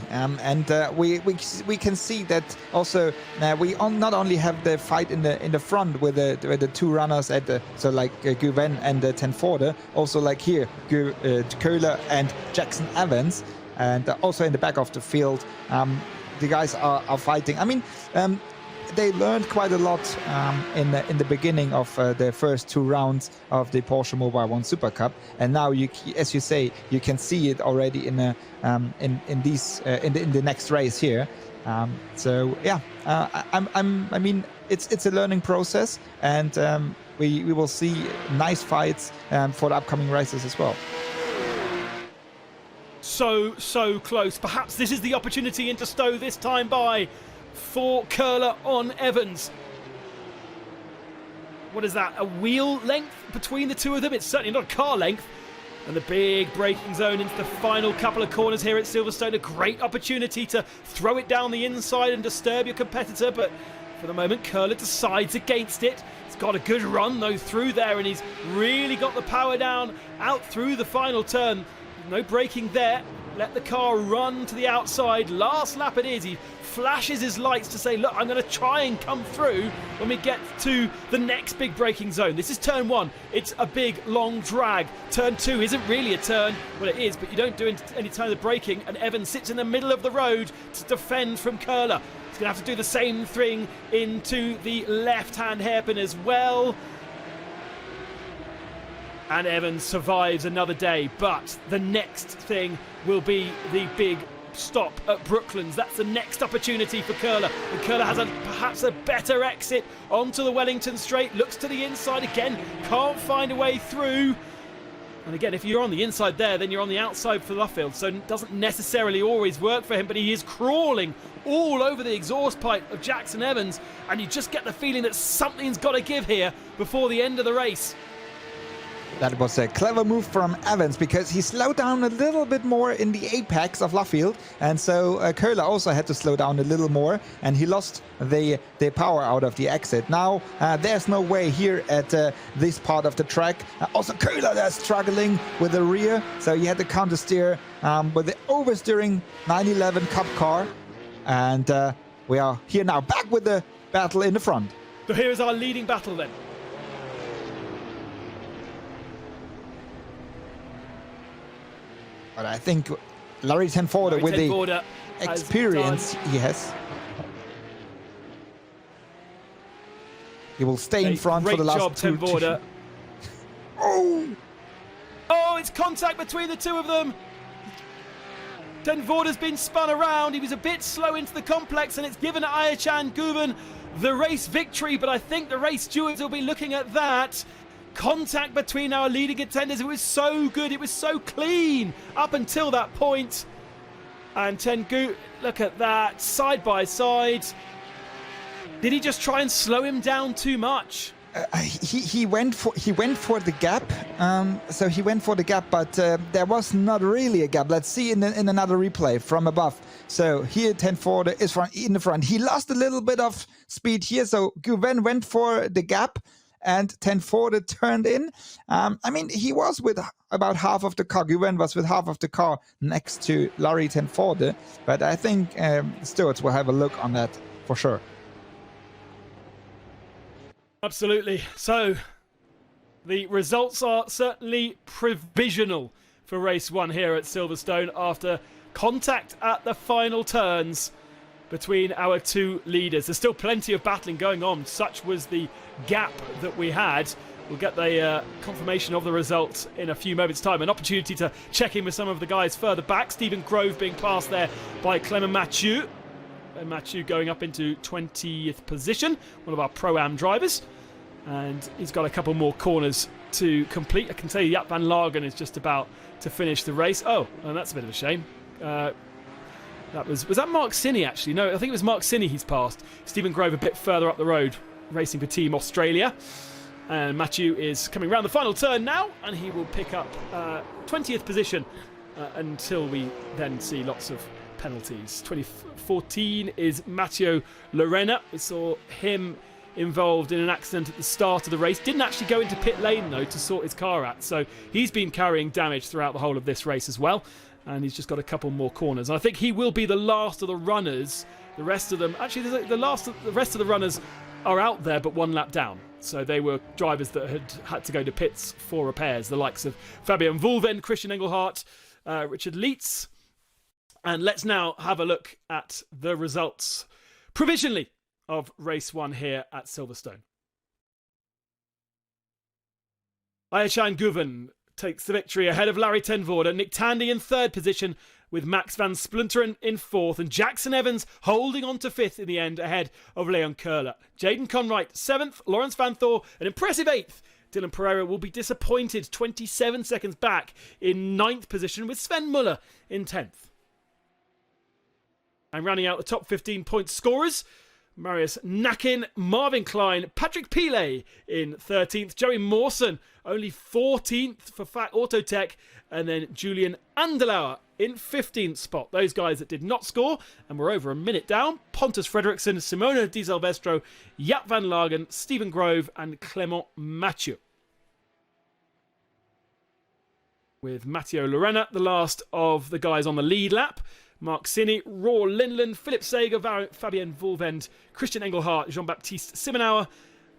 We can see that also. We not only have the fight in the front with the 2 runners at Guven and Ten Voorde, also like here Köhler and Jackson Evans, and also in the back of the field the guys are fighting. I mean, they learned quite a lot in the beginning of the first 2 rounds of the Porsche Mobile 1 Super Cup, and now as you say, you can see it already in the next race here. So yeah, I mean it's a learning process, and we will see nice fights for the upcoming races as well. So close. Perhaps this is the opportunity into Stowe this time by for Köhler on Evans. What is that? A wheel length between the 2 of them? It's certainly not a car length. And the big braking zone into the final couple of corners here at Silverstone. A great opportunity to throw it down the inside and disturb your competitor, but for the moment Köhler decides against it. He's got a good run though through there, and he's really got the power down out through the final turn. No braking there. Let the car run to the outside. Last lap it is. He flashes his lights to say, look, I'm going to try and come through when we get to the next big braking zone. This is turn 1. It's a big, long drag. Turn 2 isn't really a turn. Well, it is, but you don't do any time of braking. And Evans sits in the middle of the road to defend from Köhler. He's going to have to do the same thing into the left-hand hairpin as well. And Evans survives another day, but the next thing will be the big stop at Brooklands. That's the next opportunity for Köhler. And Köhler has perhaps a better exit onto the Wellington Straight. Looks to the inside again. Can't find a way through. And again, if you're on the inside there, then you're on the outside for Luffield. So it doesn't necessarily always work for him, but he is crawling all over the exhaust pipe of Jackson Evans. And you just get the feeling that something's got to give here before the end of the race. That was a clever move from Evans, because he slowed down a little bit more in the apex of Luffield, and so Köhler also had to slow down a little more, and he lost the power out of the exit. Now there's no way here at this part of the track. Also Köhler there struggling with the rear, so he had to counter steer with the oversteering 911 Cup car, and we are here now back with the battle in the front. So here is our leading battle then. But I think Larry Ten Voorde, with the experience he has, he will stay in front for the last 2. Oh, it's contact between the 2 of them. Ten Voorde's been spun around. He was a bit slow into the complex, and it's given Ayhancan Guven the race victory. But I think the race stewards will be looking at that. Contact between our leading contenders. It was so good. It was so clean up until that point. And look at that, side by side. Did he just try and slow him down too much? He went for the gap. So he went for the gap, but there was not really a gap. Let's see in another replay from above. So here 10-4 is in the front. He lost a little bit of speed here. So Guven went for the gap, and 10-4 turned in. I mean, he was with about half of the car. Guven was with half of the car next to Larry 10-4. But I think Stewards will have a look on that for sure. Absolutely. So the results are certainly provisional for race 1 here at Silverstone after contact at the final turns between our two leaders. There's still plenty of battling going on. Such was the gap that we had. We'll get the confirmation of the results in a few moments' time. An opportunity to check in with some of the guys further back. Stephen Grove being passed there by Clement Mathieu. Mathieu going up into 20th position, one of our Pro-Am drivers. And he's got a couple more corners to complete. I can tell you Jaap van Lagen is just about to finish the race. Oh, and that's a bit of a shame. Was that Mark Sinney, actually? No, I think it was Mark Sinney he's passed. Stephen Grove a bit further up the road, racing for Team Australia. And Mathieu is coming round the final turn now, and he will pick up 20th position until we then see lots of penalties. 2014 is Matteo Lorena. We saw him involved in an accident at the start of the race. Didn't actually go into pit lane, though, to sort his car out. So he's been carrying damage throughout the whole of this race as well. And he's just got a couple more corners. And I think he will be the last of the runners. The rest of them... Actually, the rest of the runners are out there, but one lap down. So they were drivers that had to go to pits for repairs. The likes of Fabian Wohlwend, Christian Engelhardt, Richard Leitz. And let's now have a look at the results provisionally of race 1 here at Silverstone. Ayeshan Guven takes the victory ahead of Larry ten Voorde. Nick Tandy in 3rd position with Max van Splunteren in 4th. And Jackson Evans holding on to 5th in the end ahead of Leon Köhler. Jaden Conright 7th. Lawrence Van Thor an impressive 8th. Dylan Pereira will be disappointed 27 seconds back in 9th position with Sven Muller in 10th. And rounding out the top 15 point scorers, Marius Nakin, Marvin Klein, Patrick Pile in 13th, Joey Mawson only 14th for Fat Autotech, and then Julian Andelauer in 15th spot. Those guys that did not score and were over a minute down: Pontus Fredriksson, Simona Di Silvestro, Jaap van Lagen, Stephen Grove and Clement Mathieu. With Matteo Lorena, the last of the guys on the lead lap. Mark Sinney, Roar Lindland, Philip Sager, Fabian Wohlwend, Christian Engelhardt, Jean-Baptiste Simonauer,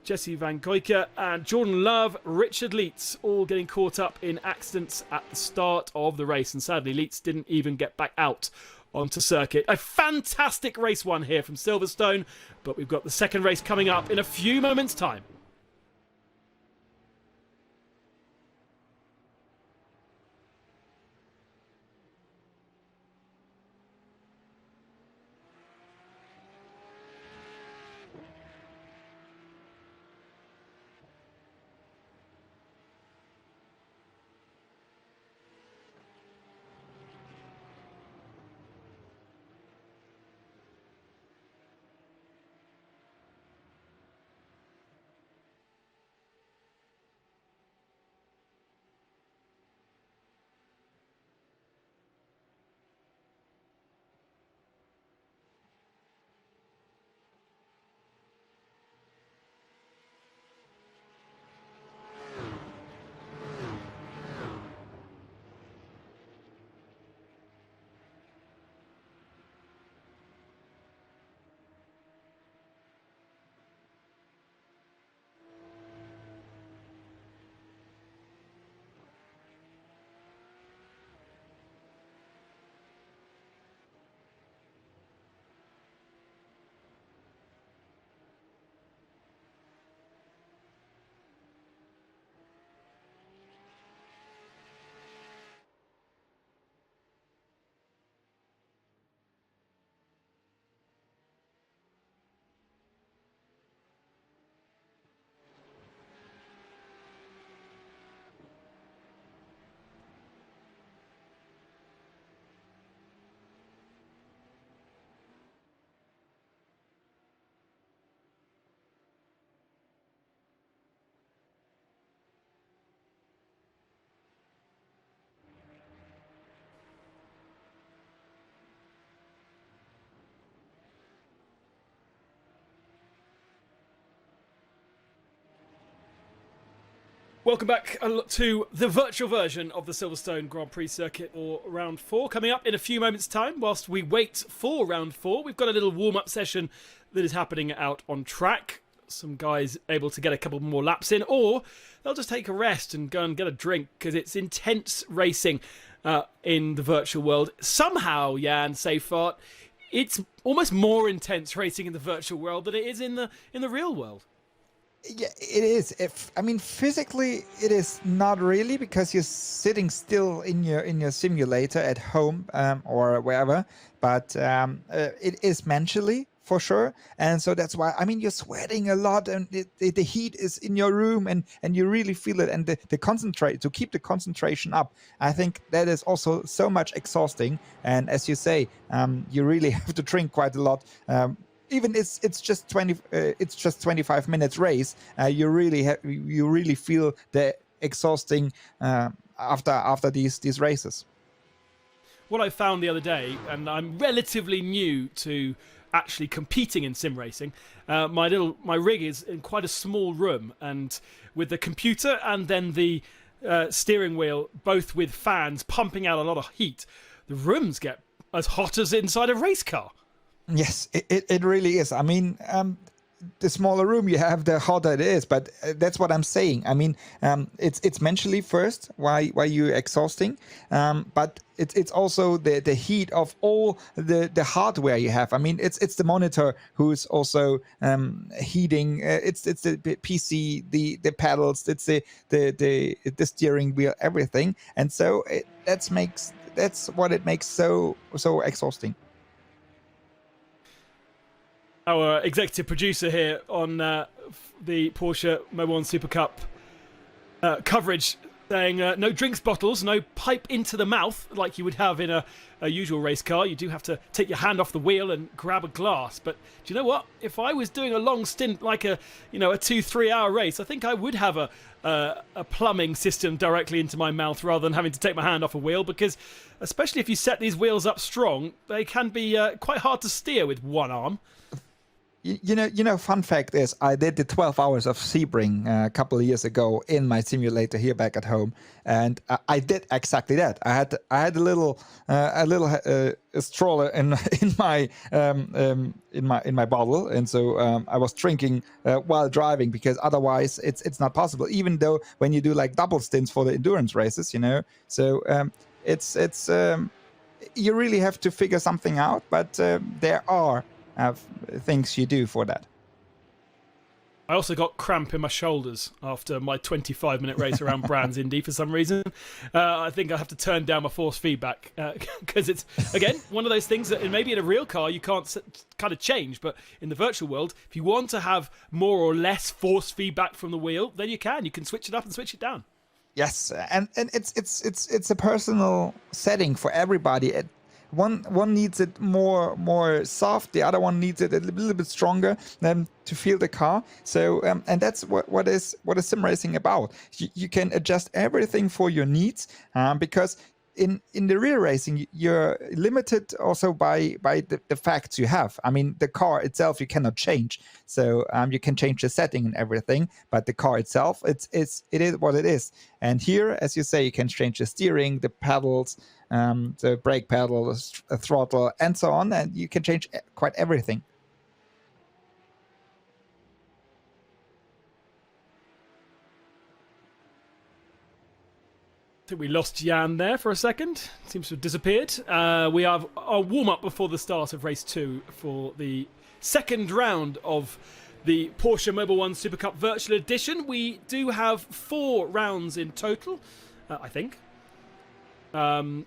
Jesse Van Goyke and Jordan Love, Richard Leitz, all getting caught up in accidents at the start of the race. And sadly, Leitz didn't even get back out onto circuit. A fantastic race 1 here from Silverstone, but we've got the second race coming up in a few moments' time. Welcome back to the virtual version of the Silverstone Grand Prix circuit, or round 4. Coming up in a few moments' time, whilst we wait for round 4, we've got a little warm-up session that is happening out on track. Some guys able to get a couple more laps in, or they'll just take a rest and go and get a drink, because it's intense racing in the virtual world. Somehow, Jan Seifert, it's almost more intense racing in the virtual world than it is in the real world. Yeah, it is. Physically, it is not really, because you're sitting still in your simulator at home or wherever. But it is mentally, for sure. And so that's why, you're sweating a lot, and the heat is in your room, and you really feel it. And to keep the concentration up, I think that is also so much exhausting. And as you say, you really have to drink quite a lot. Even it's just 25 minutes race. You really feel the exhausting after these races. What I found the other day, and I'm relatively new to actually competing in sim racing, my rig is in quite a small room, and with the computer and then the steering wheel, both with fans pumping out a lot of heat, the rooms get as hot as inside a race car. Yes, it really is. The smaller room you have, the hotter it is. But that's what I'm saying. It's mentally first why you're exhausting, but it's also the heat of all the hardware you have. It's the monitor who's also heating. It's the PC, the pedals, it's the steering wheel, everything. And so that's what it makes so exhausting. Our executive producer here on the Porsche Mobile Supercup coverage saying no drinks bottles, no pipe into the mouth like you would have in a usual race car. You do have to take your hand off the wheel and grab a glass. But do you know what? If I was doing a long stint like a 2-3 hour race, I think I would have a plumbing system directly into my mouth rather than having to take my hand off a wheel, because especially if you set these wheels up strong, they can be quite hard to steer with one arm. Fun fact is, I did the 12 hours of Sebring a couple of years ago in my simulator here back at home, and I did exactly that. I had a little stroller in my bottle, and so I was drinking while driving, because otherwise it's not possible. Even though when you do like double stints for the endurance races, so it's you really have to figure something out. But there are things you do for that. I also got cramp in my shoulders after my 25-minute race around Brands Indy for some reason. I think I have to turn down my force feedback, because it's, again, one of those things that maybe in a real car you can't kind of change, but in the virtual world, if you want to have more or less force feedback from the wheel, then you can switch it up and switch it down. Yes, and it's a personal setting for everybody. One needs it more soft. The other one needs it a little bit stronger to feel the car. So and that's what is sim racing about. You can adjust everything for your needs, because in the real racing you're limited also by the facts you have. The car itself you cannot change. So you can change the setting and everything, but the car itself it is what it is. And here, as you say, you can change the steering, the pedals, the brake pedal, the throttle, and so on, and you can change quite everything. I think we lost Jan there for a second. Seems to have disappeared. We have our warm-up before the start of race 2 for the second round of the Porsche Mobile 1 Supercup Virtual Edition. We do have 4 rounds in total, I think. And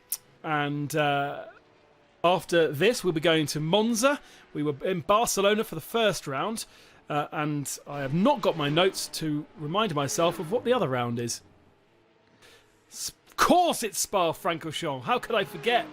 after this, we'll be going to Monza. We were in Barcelona for the first round, and I have not got my notes to remind myself of what the other round is. Of course it's Spa-Francorchamps. How could I forget?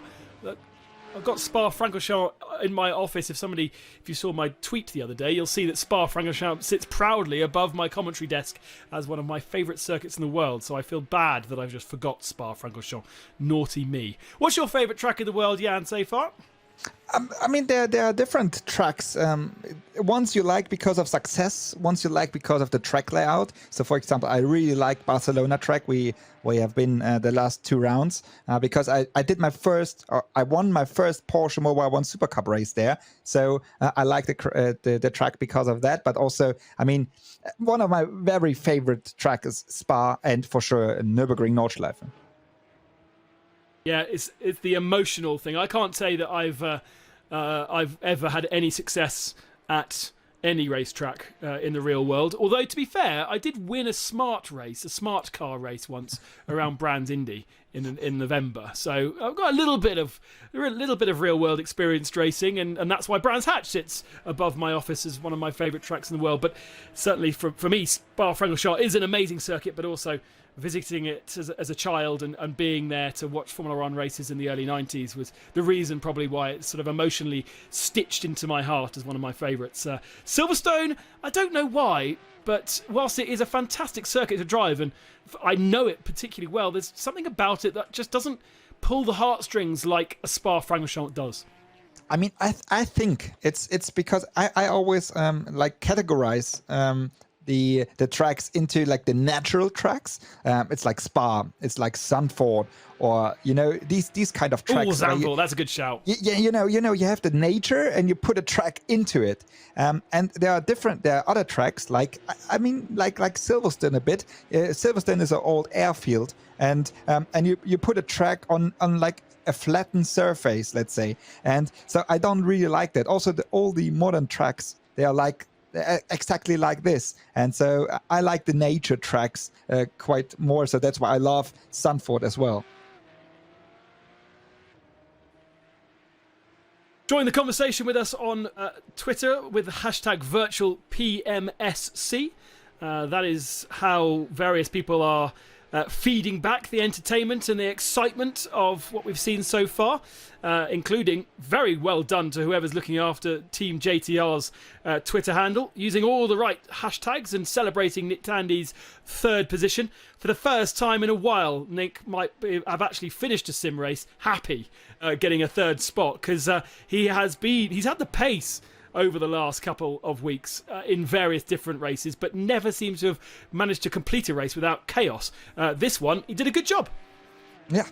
I've got Spa-Francorchamps in my office. If you saw my tweet the other day, you'll see that Spa-Francorchamps sits proudly above my commentary desk as one of my favourite circuits in the world. So I feel bad that I've just forgot Spa-Francorchamps. Naughty me. What's your favourite track in the world, Jan Seifert? I mean, there are different tracks. Ones you like because of success, ones you like because of the track layout. So, for example, I really like Barcelona track. We have been the last 2 rounds because I won my first Porsche Mobile 1 Supercup race there. So I like the track because of that. But also, I mean, one of my very favorite tracks is Spa and for sure Nürburgring Nordschleife. Yeah, it's the emotional thing. I can't say that I've ever had any success at any racetrack in the real world. Although, to be fair, I did win a smart car race once around Brands Indy in November. So I've got a little bit of real world experienced racing, and that's why Brands Hatch sits above my office as one of my favourite tracks in the world. But certainly for me, Spa-Francorchamps is an amazing circuit, but also visiting it as a child and being there to watch Formula One races in the early 90s was the reason probably why it's sort of emotionally stitched into my heart as one of my favourites. Silverstone, I don't know why, but whilst it is a fantastic circuit to drive and I know it particularly well, there's something about it that just doesn't pull the heartstrings like a Spa-Francorchamps does. I mean, I think it's because I always like categorize the tracks into like the natural tracks. It's like Spa, it's like Zandvoort, or these kind of tracks. Oh, Zandvoort, that's a good shout. Yeah, you have the nature and you put a track into it. And there are other tracks like Silverstone a bit. Silverstone is an old airfield, and you put a track on like a flattened surface, let's say. And so I don't really like that. Also, all the modern tracks, they are like exactly like this, and so I like the nature tracks quite more, so that's why I love Zandvoort as well. Join the conversation with us on Twitter with the hashtag #VirtualPMSC. That is how various people are feeding back the entertainment and the excitement of what we've seen so far, including very well done to whoever's looking after Team JTR's Twitter handle, using all the right hashtags and celebrating Nick Tandy's 3rd position. For the first time in a while, Nick might have actually finished a sim race happy getting a 3rd spot, because he's had the pace over the last couple of weeks in various different races, but never seems to have managed to complete a race without chaos. This one, he did a good job. Yeah,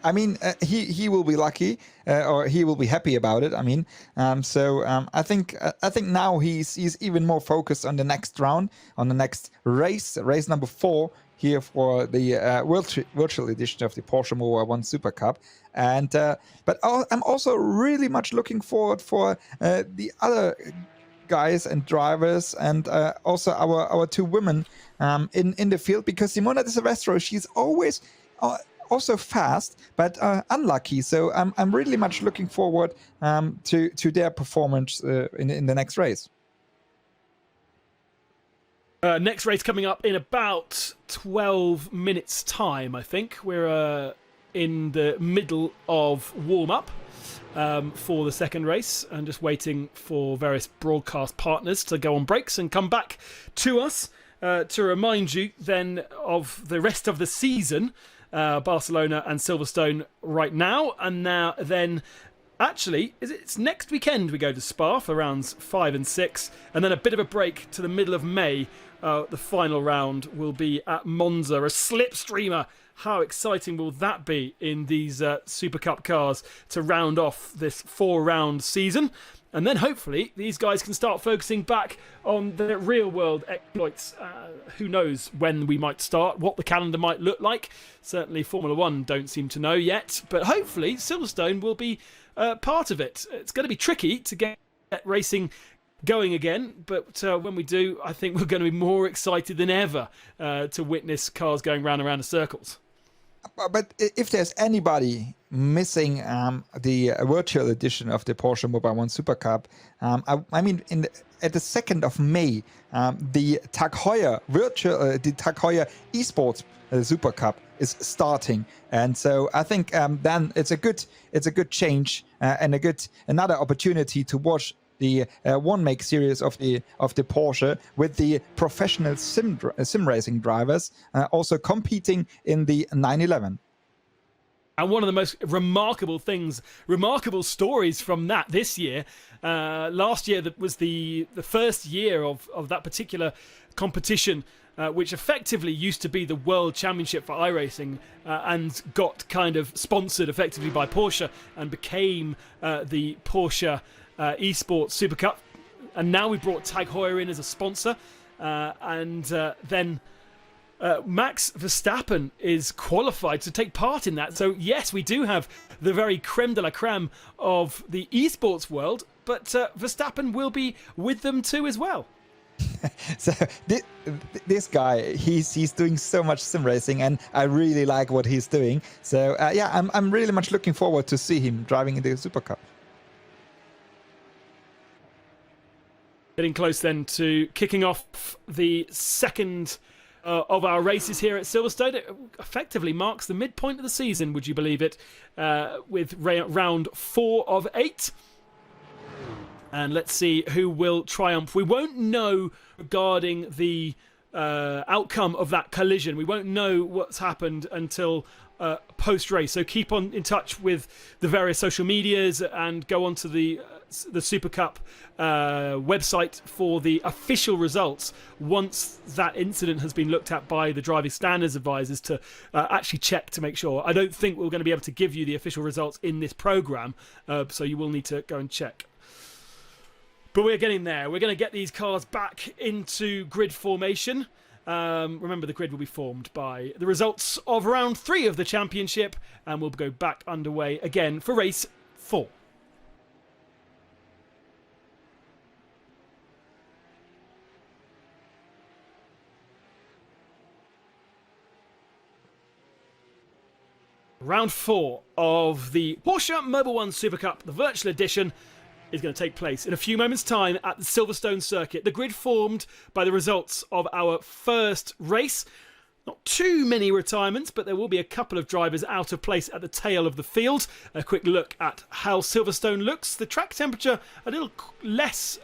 I mean, he will be lucky, or he will be happy about it. I mean, I think now he's even more focused on the next round, on the next race number 4 here for the virtual edition of the Porsche Mobile 1 Supercup. And but I'm also really much looking forward for the other guys and drivers, and also our 2 women in the field, because Simona de Silvestro, she's always also fast, but unlucky. So I'm really much looking forward to their performance in the next race. Next race coming up in about 12 minutes time, I think. We're in the middle of warm-up for the second race and just waiting for various broadcast partners to go on breaks and come back to us to remind you then of the rest of the season, Barcelona and Silverstone right now, and now then actually it's next weekend we go to Spa for rounds 5 and 6, and then a bit of a break to the middle of May. The final round will be at Monza, a slipstreamer. How exciting will that be in these Super Cup cars to round off this 4-round season? And then hopefully these guys can start focusing back on the real-world exploits. Who knows when we might start, what the calendar might look like. Certainly Formula One don't seem to know yet, but hopefully Silverstone will be part of it. It's going to be tricky to get racing going again, but when we do, I think we're going to be more excited than ever to witness cars going round and round in circles. But if there's anybody missing the virtual edition of the Porsche Mobile 1 Supercup, I mean, at the 2nd of May, the Tag Heuer Esports Supercup is starting, and so I think then it's a good change and another opportunity to watch the one make series of the Porsche with the professional sim racing drivers also competing in the 911. And one of the most remarkable stories from that this year, last year that was the first year of that particular competition, which effectively used to be the World Championship for iRacing and got kind of sponsored effectively by Porsche and became the Porsche Esports Supercup. And now we brought Tag Heuer in as a sponsor. Then Max Verstappen is qualified to take part in that. So yes, we do have the very creme de la creme of the esports world, but Verstappen will be with them too as well. So this guy, he's doing so much sim racing, and I really like what he's doing. So I'm really much looking forward to see him driving in the Supercup. Getting close then to kicking off the second of our races here at Silverstone. It effectively marks the midpoint of the season, would you believe it, with round 4 of 8. And let's see who will triumph. We won't know regarding the outcome of that collision. We won't know what's happened until post-race. So keep on in touch with the various social medias and go onto the Supercup website for the official results once that incident has been looked at by the driving standards advisors to actually check to make sure. I don't think we're going to be able to give you the official results in this program, so you will need to go and check. But we're getting there. We're going to get these cars back into grid formation. Remember, the grid will be formed by the results of round 3 of the championship, and we'll go back underway again for race 4. Round 4 of the Porsche Mobile 1 Supercup, the Virtual Edition, is going to take place in a few moments' time at the Silverstone Circuit. The grid formed by the results of our first race. Not too many retirements, but there will be a couple of drivers out of place at the tail of the field. A quick look at how Silverstone looks. The track temperature a little less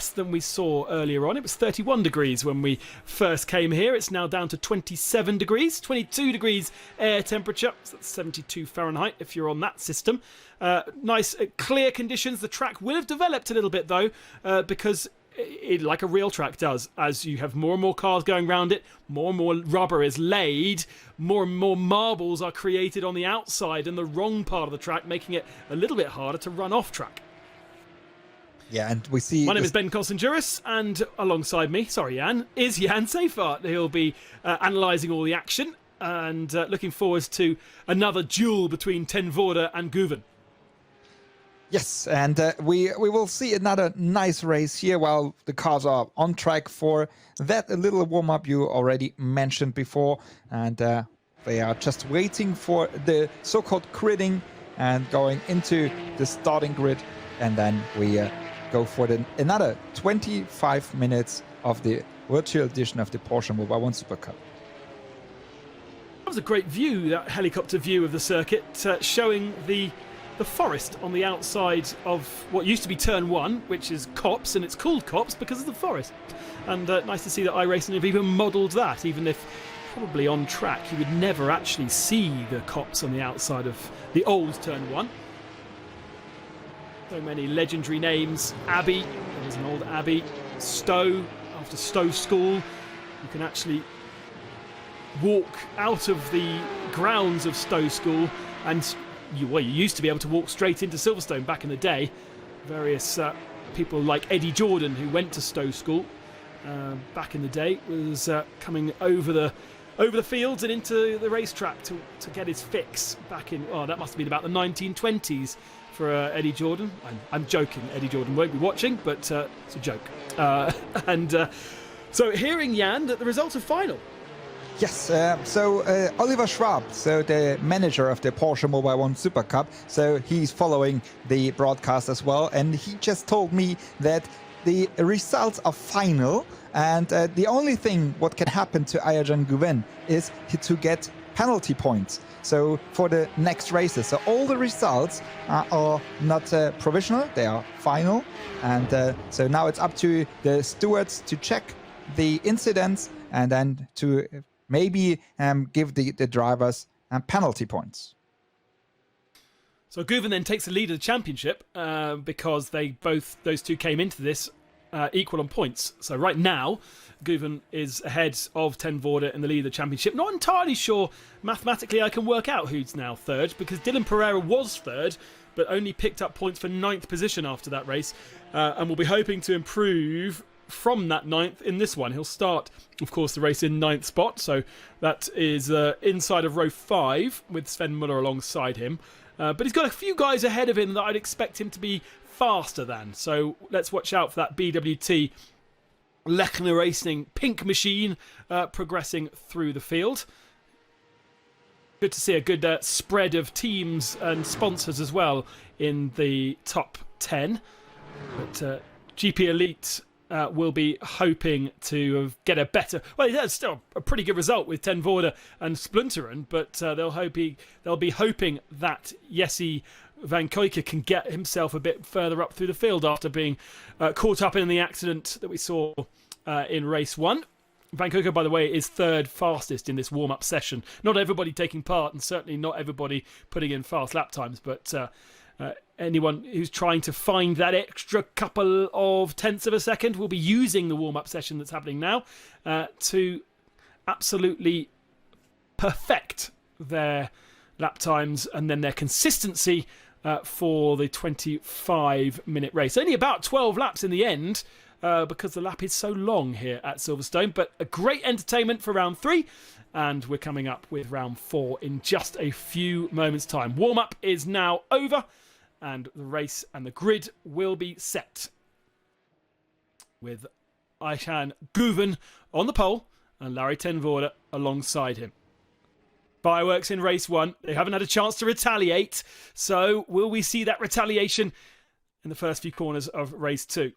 than we saw earlier on. It was 31 degrees when we first came here. It's now down to 27 degrees, 22 degrees air temperature. So that's 72 Fahrenheit if you're on that system. Nice clear conditions. The track will have developed a little bit though, because like a real track does, as you have more and more cars going around it, more and more rubber is laid, more and more marbles are created on the outside and the wrong part of the track, making it a little bit harder to run off track. Yeah, and we see... My name is Ben Kostenjuris, and alongside me, Jan, is Jan Seifert. He'll be analysing all the action and looking forward to another duel between Ten Voorde and Guven. Yes, and we will see another nice race here while the cars are on track for that little warm-up you already mentioned before. And they are just waiting for the so-called gridding and going into the starting grid. And then we go for another 25 minutes of the virtual edition of the Porsche Mobile 1 Supercup. That was a great view, that helicopter view of the circuit, showing the forest on the outside of what used to be Turn 1, which is Copse, and it's called Copse because of the forest. And nice to see that iRacing have even modelled that, even if probably on track you would never actually see the Copse on the outside of the old Turn 1. So many legendary names. Abbey, there's an old Abbey. Stowe, after Stowe School. You can actually walk out of the grounds of Stowe School, and you used to be able to walk straight into Silverstone back in the day. Various people like Eddie Jordan, who went to Stowe School back in the day, was coming over the fields and into the racetrack to get his fix back in, that must have been about the 1920s for Eddie Jordan. I'm joking, Eddie Jordan won't be watching, but it's a joke. So hearing, Jan, that the results are final. Yes, so Oliver Schwab, so the manager of the Porsche Mobile 1 Supercup, so he's following the broadcast as well, and he just told me that the results are final, and the only thing what can happen to Ayrton Guven is to get penalty points. So for the next races, so all the results are not provisional, they are final, and so now it's up to the stewards to check the incidents and then to maybe give the drivers and penalty points. So Guven then takes the lead of the championship because those two came into this equal on points. So right now, Guven is ahead of Ten Voorde in the lead of the championship. Not entirely sure mathematically I can work out who's now third, because Dylan Pereira was third, but only picked up points for 9th position after that race, and will be hoping to improve from that 9th in this one. He'll start, of course, the race in 9th spot, so that is inside of row 5 with Sven Muller alongside him. But he's got a few guys ahead of him that I'd expect him to be faster than. So let's watch out for that BWT Lechner Racing pink machine progressing through the field. Good to see a good spread of teams and sponsors as well in the top 10. But GP Elite will be hoping to get a better... Well, that's still a pretty good result with Ten Voorde and Splunteren, but they'll be hoping that Jesse Van Kuijken can get himself a bit further up through the field after being caught up in the accident that we saw in race 1. Van Kuijken, by the way, is third fastest in this warm-up session. Not everybody taking part, and certainly not everybody putting in fast lap times, but anyone who's trying to find that extra couple of tenths of a second will be using the warm-up session that's happening now to absolutely perfect their lap times and then their consistency for the 25-minute race. Only about 12 laps in the end, because the lap is so long here at Silverstone, but a great entertainment for round 3, and we're coming up with round 4 in just a few moments' time. Warm-up is now over, and the race and the grid will be set with Ayhan Guven on the pole and Larry Ten Voorde alongside him. Fireworks in race 1. They haven't had a chance to retaliate, so will we see that retaliation in the first few corners of race 2?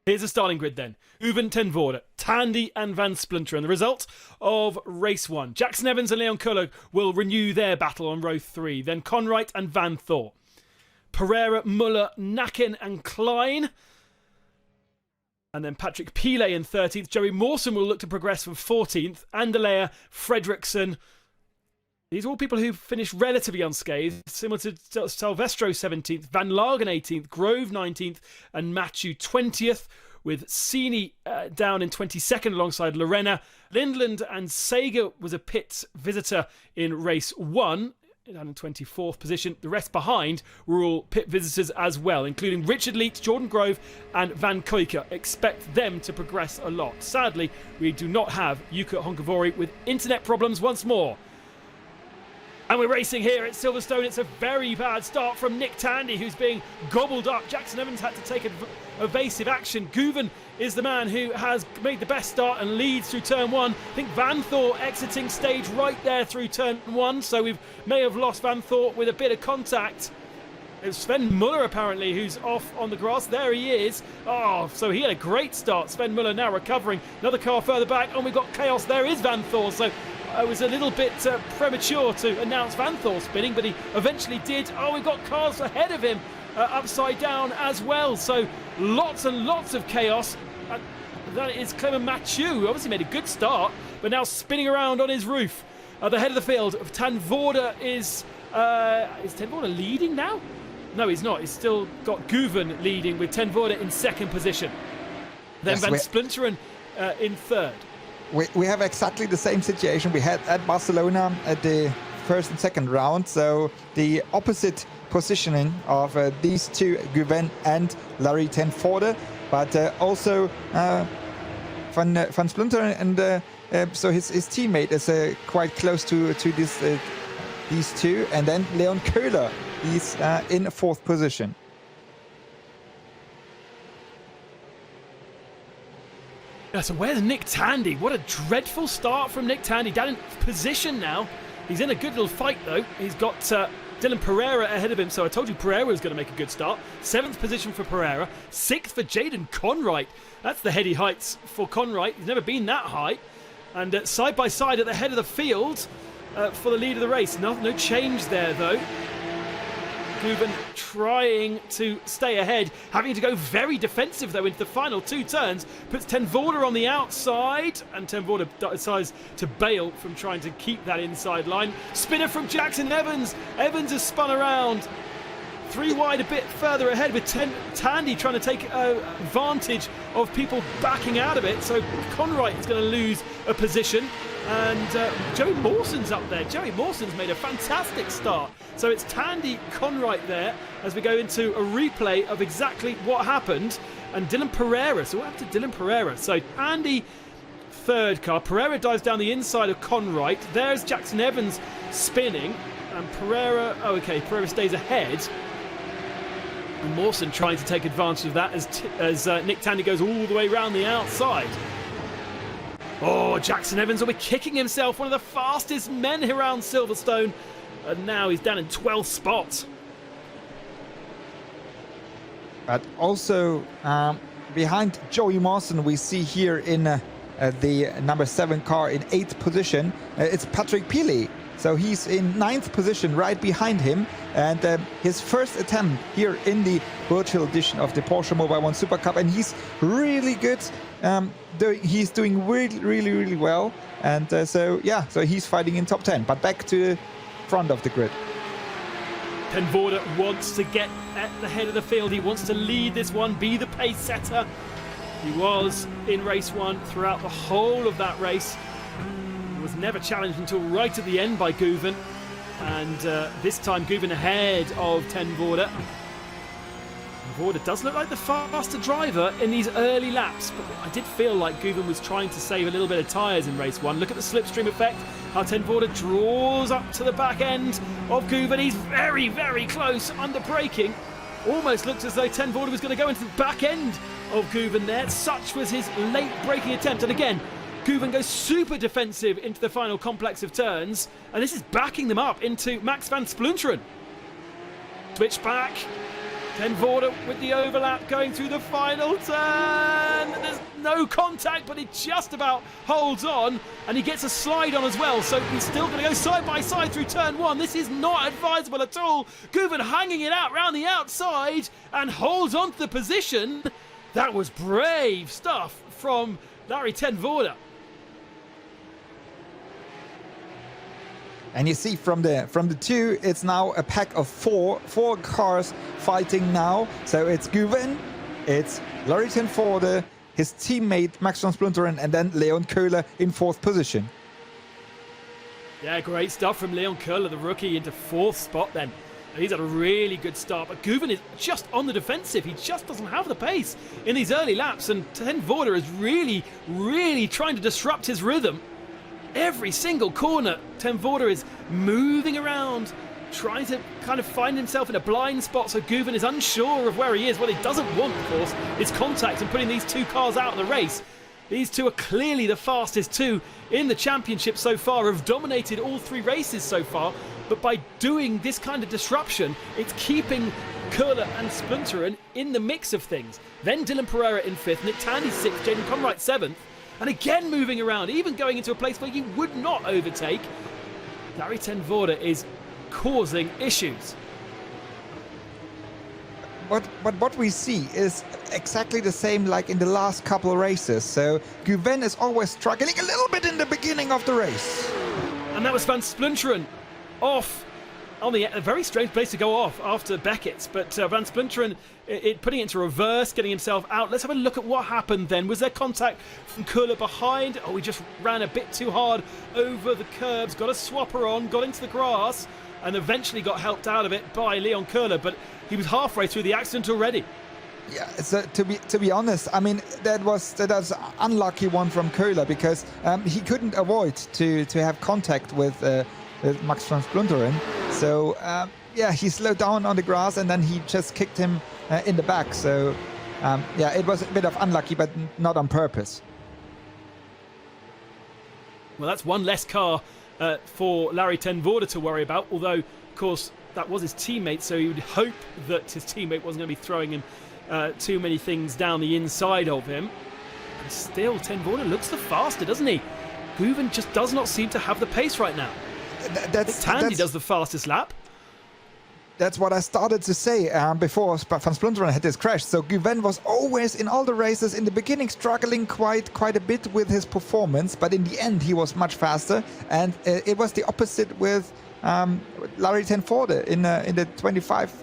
Here's the starting grid then. Uven Ten Voorde, Tandy and Van Splunteren. The result of race 1. Jackson Evans and Leon Köhler will renew their battle on row 3. Then Conright and Van Thor. Pereira, Muller, Nacken and Klein. And then Patrick Pilet in 13th. Joey Mawson will look to progress from 14th. Anderleya, Fredriksson. These are all people who finished relatively unscathed, similar to Silvestro 17th, Van Lagen 18th, Grove 19th, and Mathieu 20th, with Sini down in 22nd alongside Lorena. Lindland and Sager was a pit visitor in race 1, down in 24th position. The rest behind were all pit visitors as well, including Richard Leach, Jordan Grove, and Van Kuijken. Expect them to progress a lot. Sadly, we do not have Jukka Honkavori with internet problems once more. And we're racing here at Silverstone. It's a very bad start from Nick Tandy, who's being gobbled up. Jackson Evans had to take evasive action. Guven is the man who has made the best start and leads through turn 1. I think Van Thor exiting stage right there through turn 1, so we may have lost Van Thor with a bit of contact. It's Sven Muller, apparently, who's off on the grass. There he is. Oh, so he had a great start. Sven Muller now recovering. Another car further back, and we've got chaos. There is Van Thor, so I was a little bit premature to announce Van Thor spinning, but he eventually did. Oh, we've got cars ahead of him upside down as well. So lots and lots of chaos. That is Clement Mathieu, who obviously made a good start, but now spinning around on his roof. At the head of the field, Ten Voorde is Ten Voorde leading now? No, he's not. He's still got Guven leading with Ten Voorde in 2nd position. Then Van Splunteren in 3rd. We have exactly the same situation we had at Barcelona at the 1st and 2nd round. So the opposite positioning of these two, Guven and Larry Ten Voorde, but also Van Splunteren, and so his teammate is quite close to these two. And then Leon Köhler, he's in 4th position. Yeah, so where's Nick Tandy? What a dreadful start from Nick Tandy. Down in position now. He's in a good little fight, though. He's got Dylan Pereira ahead of him, so I told you Pereira was going to make a good start. 7th position for Pereira. 6th for Jaden Conright. That's the heady heights for Conright. He's never been that high. And side by side at the head of the field for the lead of the race. No change there, though. Guven trying to stay ahead, having to go very defensive though into the final 2 turns, puts Ten Voorde on the outside, and Ten Voorde decides to bail from trying to keep that inside line. Spinner from Jackson Evans. Evans has spun around. 3 wide a bit further ahead with Tandy trying to take advantage of people backing out of it. So Conright is going to lose a position. And Joey Mawson's up there. Joey Mawson's made a fantastic start. So it's Tandy, Conright there as we go into a replay of exactly what happened. And Dylan Pereira. So what happened to Dylan Pereira? So Tandy, third car. Pereira dives down the inside of Conright. There's Jackson Evans spinning. And Pereira, Pereira stays ahead. And Mawson trying to take advantage of that as Nick Tandy goes all the way around the outside. Oh, Jackson Evans will be kicking himself, one of the fastest men around Silverstone. And now he's down in 12th spot. But also behind Joey Mawson, we see here in the number 7 car in 8th position, it's Patrick Pilet. So he's in 9th position right behind him, and his first attempt here in the virtual edition of the Porsche Mobile 1 Supercup, and he's really good. He's doing really well, and so he's fighting in top 10, but back to the front of the grid. Ten Voorde wants to get at the head of the field. He wants to lead this one, be the pace setter. He was in race 1 throughout the whole of that race. Was never challenged until right at the end by Guven, and this time Guven ahead of Ten Voorde. Voorde does look like the faster driver in these early laps, but I did feel like Guven was trying to save a little bit of tyres in race 1. Look at the slipstream effect, how Ten Voorde draws up to the back end of Guven. He's very close under braking. Almost looked as though Ten Voorde was going to go into the back end of Guven there. Such was his late braking attempt, and again Guven goes super defensive into the final complex of turns, and this is backing them up into Max van Splunteren. Switch back. Ten Voorde with the overlap going through the final turn. There's no contact, but he just about holds on, and he gets a slide on as well, so he's still going to go side by side through turn 1. This is not advisable at all. Guven hanging it out round the outside and holds on to the position. That was brave stuff from Larry Ten Voorde. And you see from the 2, it's now a pack of four cars fighting now. So it's Guven, it's Larry Ten Voorde, his teammate Max van Splunteren, and then Leon Köhler in 4th position. Yeah, great stuff from Leon Köhler, the rookie, into 4th spot then. He's had a really good start, but Guven is just on the defensive. He just doesn't have the pace in these early laps, and Ten Voorde is really trying to disrupt his rhythm. Every single corner, Ten Voorde is moving around, trying to kind of find himself in a blind spot, so Guven is unsure of where he is. What he doesn't want, of course, is contact and putting these 2 cars out of the race. These 2 are clearly the fastest 2 in the championship so far, have dominated all 3 races so far, but by doing this kind of disruption, it's keeping Köhler and Splunteren in the mix of things. Then Dylan Pereira in 5th, Nick Tandy 6th, Jaden Conright 7th. And again moving around, even going into a place where you would not overtake. Larry Ten Voorde is causing issues. What we see is exactly the same like in the last couple of races. So Guven is always struggling a little bit in the beginning of the race. And that was Van Splunteren off on a very strange place to go off after Beckett's, but Van Splunteren putting it into reverse, getting himself out. Let's have a look at what happened then. Was there contact from Köhler behind? Oh, he just ran a bit too hard over the curbs, got a swapper on, got into the grass, and eventually got helped out of it by Leon Köhler, but he was halfway through the accident already. Yeah, so to be honest, I mean that was an unlucky one from Köhler, because he couldn't avoid to have contact with Max van Splunteren. So he slowed down on the grass, and then he just kicked him in the back. So it was a bit of unlucky, but not on purpose. Well, that's one less car for Larry Ten Voorde to worry about, although of course that was his teammate, so he would hope that his teammate wasn't going to be throwing him too many things down the inside of him. And still, Ten Voorde looks the faster, doesn't he? Guven just does not seem to have the pace right now. Tandy does the fastest lap. That's what I started to say before Van Splunderen had this crash. So Guven was always in all the races in the beginning struggling quite a bit with his performance, but in the end he was much faster. And it was the opposite with Larry Tenforde in the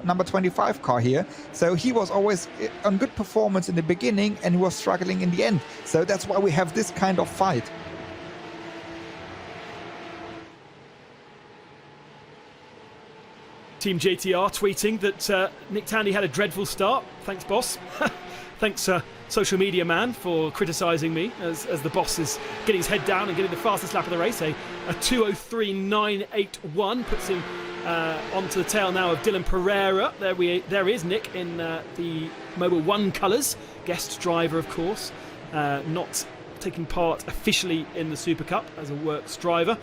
number 25 car here. So he was always on good performance in the beginning and he was struggling in the end. So that's why we have this kind of fight. Team JTR tweeting that Nick Tandy had a dreadful start. Thanks, boss. Thanks, social media man, for criticising me as the boss is getting his head down and getting the fastest lap of the race. A 2:03.981 puts him onto the tail now of Dylan Pereira. There is Nick in the Mobil 1 colours. Guest driver, of course. Not taking part officially in the Super Cup as a works driver.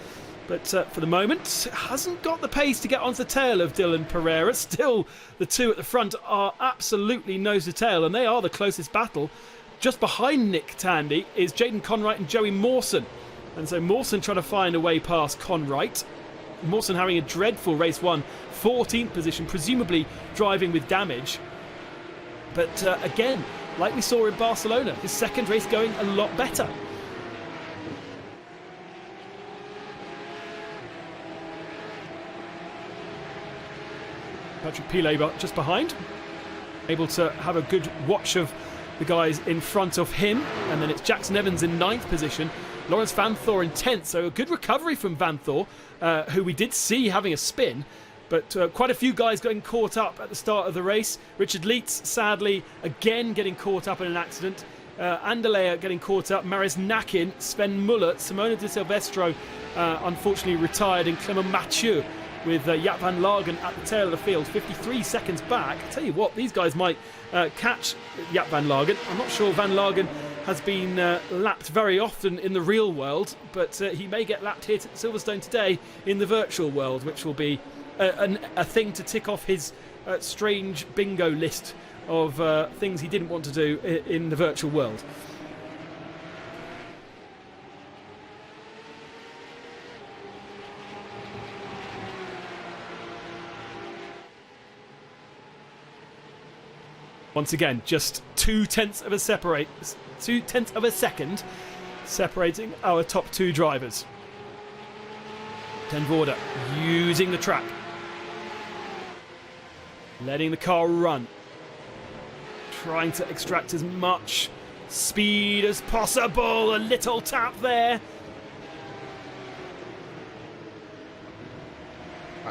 But for the moment, hasn't got the pace to get onto the tail of Dylan Pereira. Still, the two at the front are absolutely nose to tail, and they are the closest battle. Just behind Nick Tandy is Jaden Conwright and Joey Mawson. And so Mawson trying to find a way past Conwright. Mawson having a dreadful race 1, 14th position, presumably driving with damage. But again, like we saw in Barcelona, his second race going a lot better. Patrick Pilet just behind, able to have a good watch of the guys in front of him, and then it's Jackson Evans in 9th position, Lawrence Van Thor in 10th, so a good recovery from Van Thor, who we did see having a spin, but quite a few guys getting caught up at the start of the race. Richard Leitz, sadly, again getting caught up in an accident. Andalea getting caught up, Maris Nakin, Sven Muller, Simona de Silvestro unfortunately retired, and Clement Mathieu with Jaap van Lagen at the tail of the field, 53 seconds back. I tell you what, these guys might catch Jaap van Lagen. I'm not sure Van Lagen has been lapped very often in the real world, but he may get lapped here at Silverstone today in the virtual world, which will be a thing to tick off his strange bingo list of things he didn't want to do in the virtual world. Once again, just 0.2 of a second separating our top two drivers. Tenvoorde using the track, letting the car run, trying to extract as much speed as possible. A little tap there.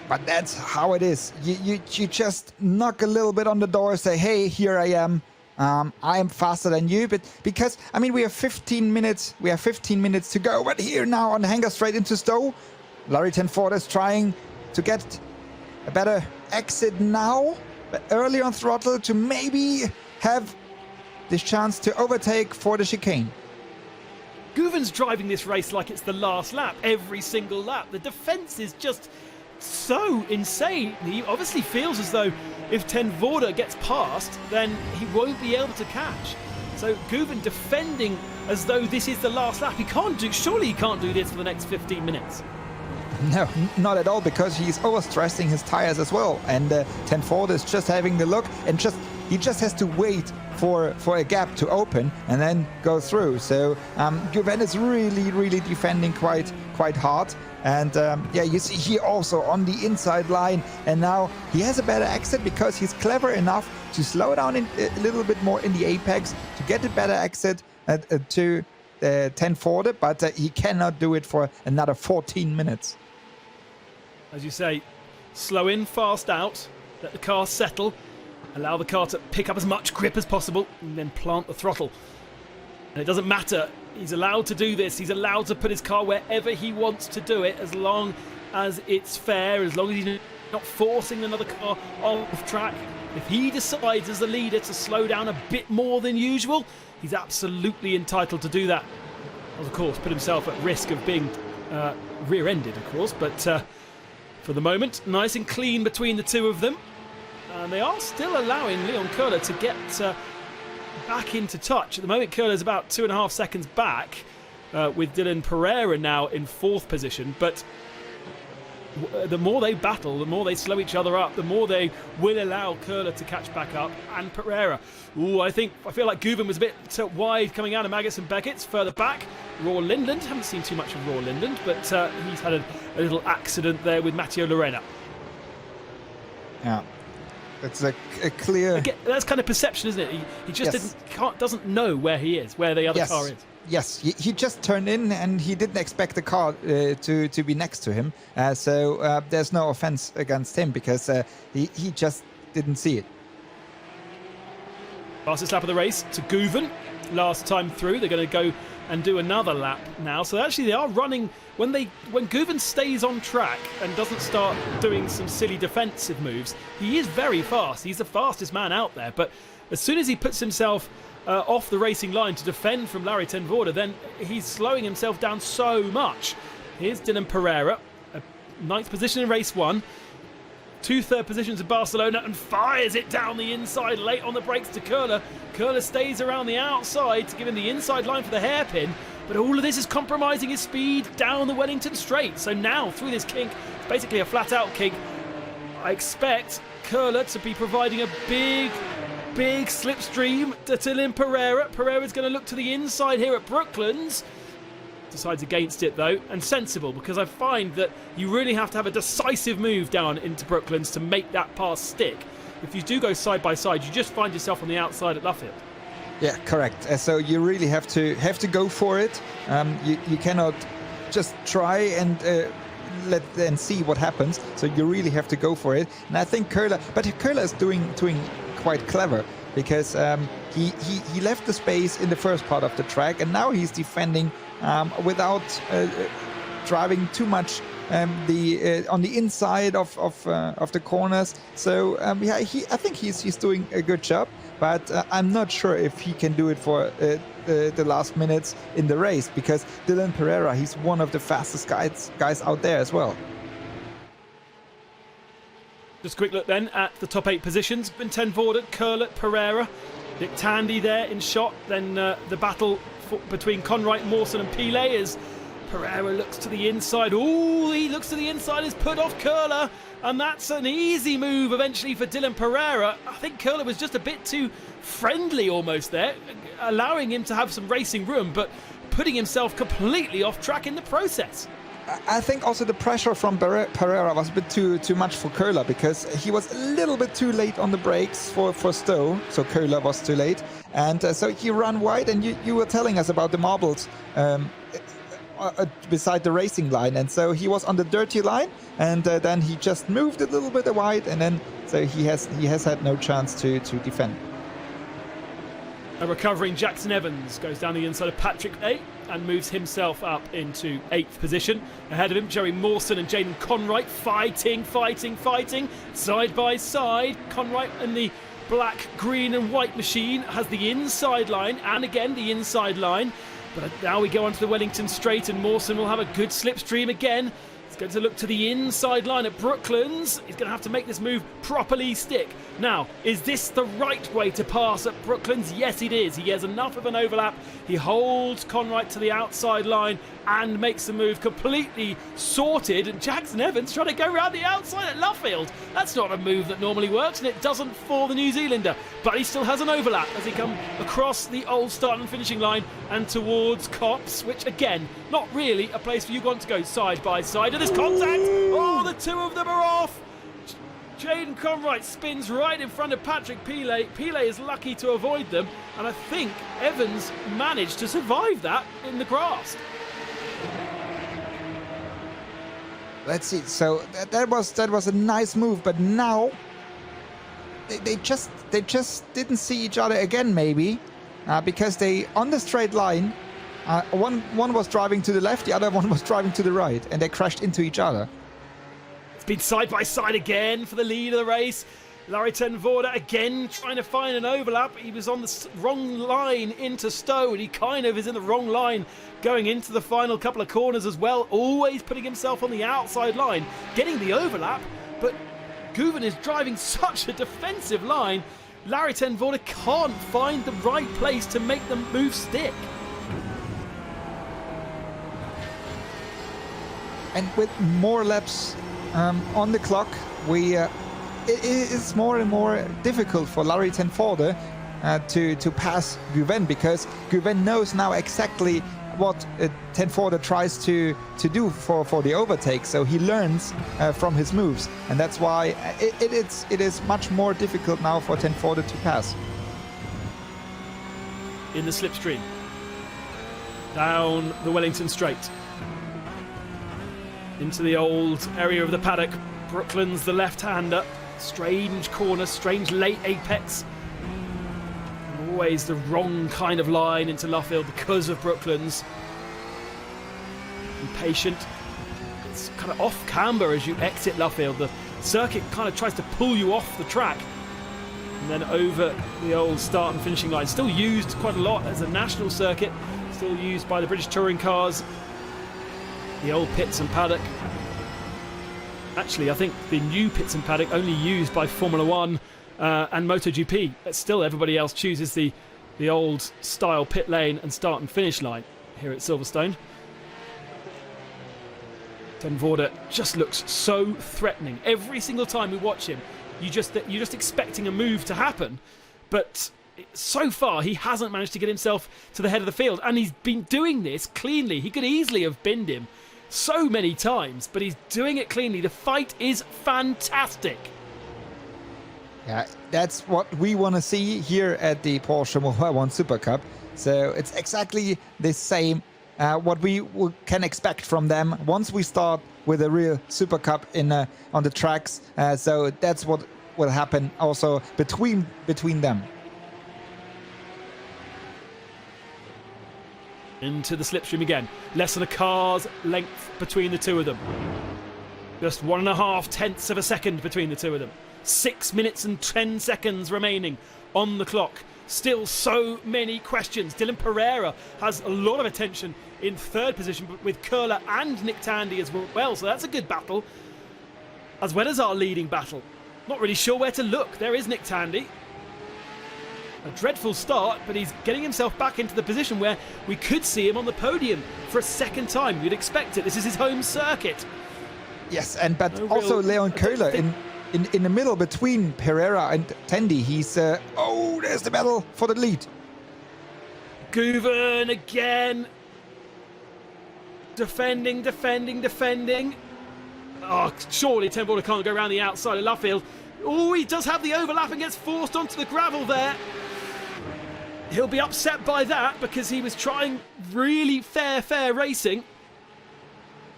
But that's how it is. You just knock a little bit on the door, say, hey, here I am. I am faster than you. But because, I mean, we have 15 minutes. We have 15 minutes to go. But here now on the hanger straight into Stowe, Larry Tenforde is trying to get a better exit now, but early on throttle to maybe have this chance to overtake for the chicane. Guven's driving this race like it's the last lap, every single lap. The defence is just so insane. He obviously feels as though if Tenvoorde gets past, then he won't be able to catch. So Guven defending as though this is the last lap. Surely he can't do this for the next 15 minutes. No, not at all, because he's overstressing his tires as well. And Tenvoorde is just having the look, and he just has to wait for a gap to open and then go through. So Guven is really defending quite hard. And yeah, you see here also on the inside line, and now he has a better exit because he's clever enough to slow down a little bit more in the apex to get a better exit to Tenvoorde, but he cannot do it for another 14 minutes. As you say, slow in, fast out, let the car settle, allow the car to pick up as much grip as possible, and then plant the throttle. And it doesn't matter. He's allowed to do this. He's allowed to put his car wherever he wants to do it, as long as it's fair, as long as he's not forcing another car off track. If he decides as the leader to slow down a bit more than usual, he's absolutely entitled to do that. Of course, put himself at risk of being rear-ended, of course, but for the moment, nice and clean between the two of them. And they are still allowing Leon Köhler to get back into touch. At the moment, Köhler's about 2.5 seconds back, with Dylan Pereira now in 4th position. But the more they battle, the more they slow each other up, the more they will allow Köhler to catch back up, and Pereira. Ooh, I feel like Guven was a bit wide coming out of Maggots and Beckett's. Further back, Roar Lindland. Haven't seen too much of Roar Lindland, but he's had a little accident there with Matteo Lorena. Yeah. It's a clear... Again, that's kind of perception, isn't it? He just doesn't know where he is, where the other car is. Yes, he just turned in and he didn't expect the car to be next to him. So there's no offense against him because he just didn't see it. Fastest lap of the race to Guven. Last time through, they're going to go and do another lap now. So actually they are running... When Guven stays on track and doesn't start doing some silly defensive moves, he is very fast. He's the fastest man out there. But as soon as he puts himself off the racing line to defend from Larry ten Voorde, then he's slowing himself down so much. Here's Dylan Pereira, a 9th position in race 1. 2 third positions in Barcelona and fires it down the inside late on the brakes to Köhler. Köhler stays around the outside to give him the inside line for the hairpin. But all of this is compromising his speed down the Wellington Straight. So now, through this kink, it's basically a flat-out kink. I expect Köhler to be providing a big slipstream to Dylan Pereira. Pereira's going to look to the inside here at Brooklands. Decides against it, though, and sensible, because I find that you really have to have a decisive move down into Brooklands to make that pass stick. If you do go side by side, you just find yourself on the outside at Luffield. Yeah, correct. So you really have to go for it. You cannot just try and let see what happens. So you really have to go for it. And I think Köhler is doing quite clever because he left the space in the first part of the track, and now he's defending without driving too much on the inside of the corners. So I think he's doing a good job. But I'm not sure if he can do it for the last minutes in the race, because Dylan Pereira, he's one of the fastest guys out there as well. Just a quick look then at the top 8 positions. Ten Voorde, Köhler, Pereira, Nick Tandy there in shot. Then the battle between Conright, Mawson and Pile as Pereira looks to the inside. Ooh, he looks to the inside, has put off Köhler. And that's an easy move eventually for Dylan Pereira. I think Köhler was just a bit too friendly almost there, allowing him to have some racing room, but putting himself completely off track in the process. I think also the pressure from Pereira was a bit too much for Köhler, because he was a little bit too late on the brakes for Stowe, so Köhler was too late. And so he ran wide, and you were telling us about the marbles beside the racing line, and so he was on the dirty line, and then he just moved a little bit wide, and then so he has had no chance to defend. A recovering Jackson Evans goes down the inside of Patrick A and moves himself up into 8th position. Ahead of him, Joey Mawson and Jaden Conright fighting side by side. Conright and the black, green and white machine has the inside line, and again the inside line. But now we go onto the Wellington Straight, and Mawson will have a good slipstream again. He's going to look to the inside line at Brooklands. He's going to have to make this move properly stick. Now, is this the right way to pass at Brooklands? Yes, it is. He has enough of an overlap. He holds Conright to the outside line and makes the move completely sorted. And Jackson Evans trying to go around the outside at Luffield. That's not a move that normally works, and it doesn't for the New Zealander. But he still has an overlap as he comes across the old start and finishing line and towards Copse, which again, not really a place where you want to go side by side. And there's contact. Oh, the two of them are off. Jaden Conright spins right in front of Patrick Pile. Pile is lucky to avoid them, and I think Evans managed to survive that in the grass. Let's see. So that was a nice move, but now they just didn't see each other again, maybe, because they on the straight line. One was driving to the left, the other one was driving to the right, and they crashed into each other. Been side by side again for the lead of the race. Larry ten Voorde again trying to find an overlap. He was on the wrong line into Stowe, and he kind of is in the wrong line going into the final couple of corners as well. Always putting himself on the outside line, getting the overlap, but Guven is driving such a defensive line. Larry ten Voorde can't find the right place to make the move stick. and with more laps on the clock, it is more and more difficult for Larry Tenforde to pass Guven, because Guven knows now exactly what Tenforde tries to do for the overtake. So he learns from his moves, and that's why it is much more difficult now for Tenforde to pass. In the slipstream, down the Wellington Straight, into the old area of the paddock. Brooklands the left-hander. Strange corner, strange late apex. Always the wrong kind of line into Luffield because of Brooklands. Be patient. It's kind of off camber as you exit Luffield. The circuit kind of tries to pull you off the track. And then over the old start and finishing line. Still used quite a lot as a national circuit. Still used by the British touring cars. The old pits and paddock. Actually, I think the new pits and paddock only used by Formula One and MotoGP. But still, everybody else chooses the old style pit lane and start and finish line here at Silverstone. Tenforde just looks so threatening. Every single time we watch him, you're just expecting a move to happen. But so far, he hasn't managed to get himself to the head of the field. And he's been doing this cleanly. He could easily have binned him so many times, but he's doing it cleanly. The fight is fantastic. Yeah, that's what we want to see here at the Porsche Mobile 1 Supercup. So it's exactly the same what we can expect from them once we start with a real Supercup on the tracks. So that's what will happen also between them. Into the slipstream again. Less than a car's length between the two of them. Just 1.5 tenths of a second between the two of them. 6 minutes and 10 seconds remaining on the clock. Still so many questions. Dylan Pereira has a lot of attention in third position, but with Curler and Nick Tandy as well. So that's a good battle, as well as our leading battle. Not really sure where to look. There is Nick Tandy. A dreadful start, but he's getting himself back into the position where we could see him on the podium for a second time. You'd expect it. This is his home circuit. Yes, but also Leon Köhler in the middle between Pereira and Tandy. He's there's the battle for the lead. Guven again. Defending. Oh, surely Tenforde can't go around the outside of Luffield. Oh, he does have the overlap and gets forced onto the gravel there. He'll be upset by that because he was trying really fair racing.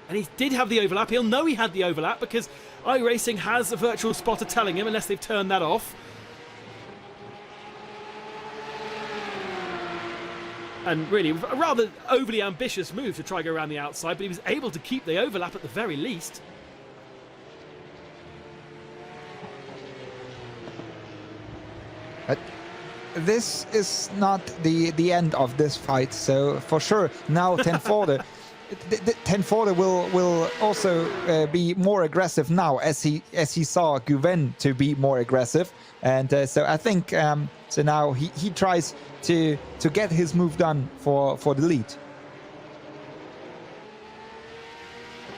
And he did have the overlap. He'll know he had the overlap because iRacing has a virtual spotter telling him, unless they've turned that off. And really, a rather overly ambitious move to try to go around the outside, but he was able to keep the overlap at the very least. This is not the end of this fight, so for sure now Tenforde Tenforde will also be more aggressive now, as he saw Guven to be more aggressive, and so I think so now he tries to get his move done for the lead.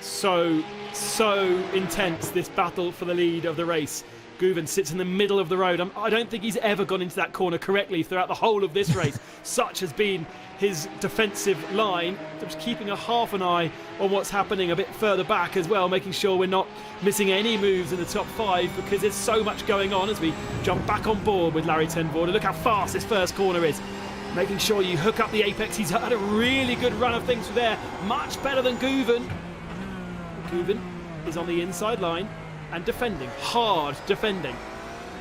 So intense, this battle for the lead of the race. Guven sits in the middle of the road. I don't think he's ever gone into that corner correctly throughout the whole of this race. Such has been his defensive line. Just keeping a half an eye on what's happening a bit further back as well, making sure we're not missing any moves in the top five, because there's so much going on as we jump back on board with Larry Tenforde. Look how fast this first corner is. Making sure you hook up the apex. He's had a really good run of things there. Much better than Guven. Guven is on the inside line and defending, hard defending,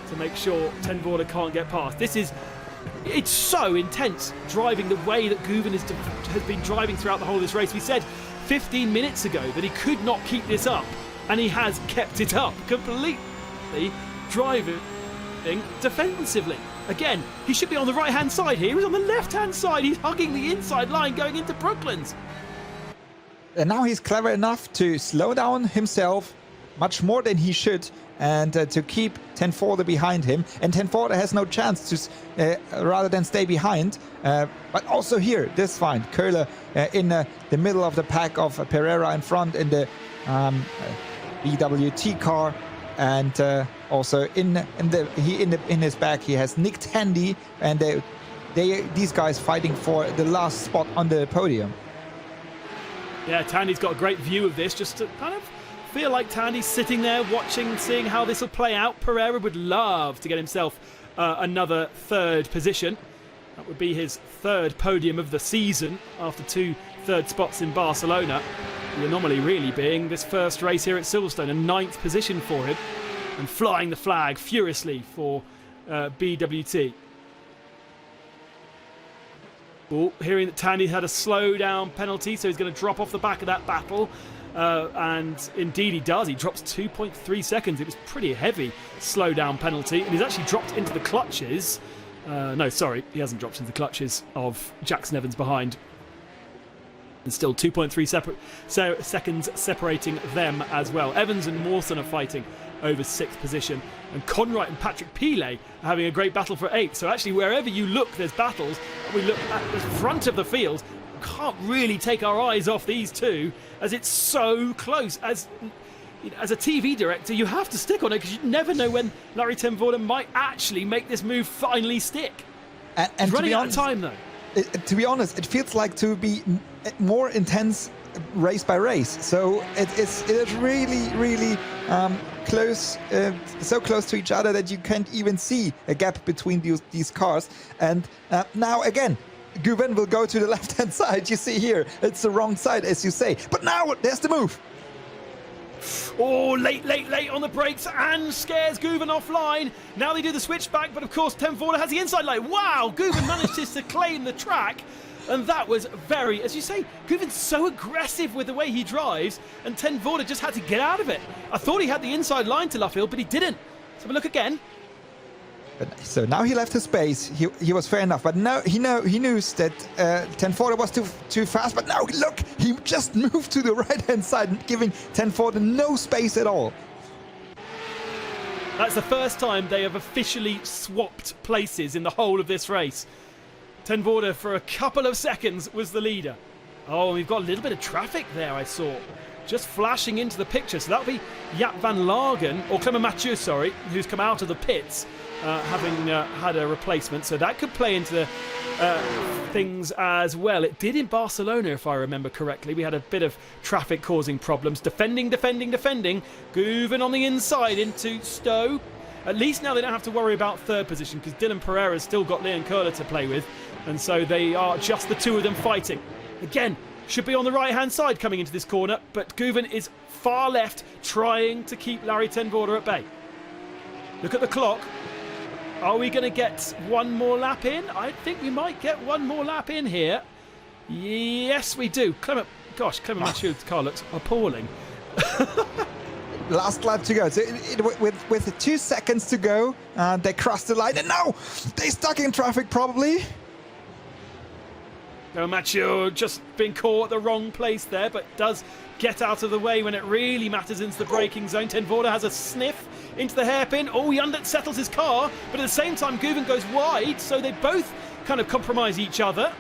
to make sure Tenforde can't get past. It's so intense driving the way that Guven has been driving throughout the whole of this race. We said 15 minutes ago that he could not keep this up, and he has kept it up completely, driving defensively. Again, he should be on the right-hand side here. He's on the left-hand side. He's hugging the inside line going into Brooklands. And now he's clever enough to slow down himself much more than he should, and to keep Tenforde behind him. And Tenforde has no chance to rather than stay behind. But also here, this fine. Köhler in the middle of the pack of Pereira in front in the BWT car, and also in his back he has Nick Tandy, and these guys fighting for the last spot on the podium. Yeah, Tandy's got a great view of this, just to kind of feel like Tandy's sitting there watching, seeing how this will play out. Pereira would love to get himself another third position. That would be his third podium of the season after 2 third spots in Barcelona. The anomaly really being this first race here at Silverstone, a 9th position for him, and flying the flag furiously for BWT. Oh, hearing that Tandy had a slowdown penalty, so he's going to drop off the back of that battle. And indeed he does. He drops 2.3 seconds. It was pretty heavy slowdown penalty, and he's actually dropped into the clutches. No, sorry, he hasn't dropped into the clutches of Jackson Evans behind. And still 2.3 seconds separating them as well. Evans and Mawson are fighting over 6th position, and Conright and Patrick Pilet are having a great battle for 8th. So actually, wherever you look, there's battles. We look at the front of the field, can't really take our eyes off these two, as it's so close. As a TV director, you have to stick on it, because you never know when Larry ten Voorde might actually make this move finally stick. And He's running out of time, though. To be honest, it feels like to be more intense race by race. So it is really close, so close to each other that you can't even see a gap between these cars. And now again, Guven will go to the left-hand side. You see here, it's the wrong side, as you say. But now there's the move. Oh, late on the brakes, and scares Guven offline. Now they do the switchback, but of course ten Voorde has the inside line. Wow, Guven manages to claim the track. And that was very, as you say, Guven's so aggressive with the way he drives, and ten Voorde just had to get out of it. I thought he had the inside line to Luffield, but he didn't. So we look again. So now he left his space. He was fair enough, but now he knew that ten Voorde was too fast. But now look, he just moved to the right-hand side, giving ten Voorde no space at all. That's the first time they have officially swapped places in the whole of this race. Ten Voorde for a couple of seconds was the leader. Oh, we've got a little bit of traffic there, I saw, just flashing into the picture. So that'll be Jaap van Lagen, or Clement Mathieu, sorry, who's come out of the pits, having had a replacement. So that could play into the things as well. It did in Barcelona, if I remember correctly. We had a bit of traffic causing problems. Defending. Guven on the inside into Stowe. At least now they don't have to worry about third position, because Dylan Pereira's still got Leon Köhler to play with. And so they are just the two of them fighting. Again, should be on the right-hand side coming into this corner, but Guven is far left, trying to keep Larry ten Voorde at bay. Look at the clock. Are we going to get one more lap in? I think we might get one more lap in here. Yes, we do. Clement Mathieu's car looks appalling. Last lap to go. So with 2 seconds to go, they crossed the line, and now they stuck in traffic probably. Mathieu just been caught at the wrong place there, but does get out of the way when it really matters into the braking zone. Ten Voorde has a sniff into the hairpin. Oh, he undersettles his car, but at the same time Guven goes wide, so they both kind of compromise each other.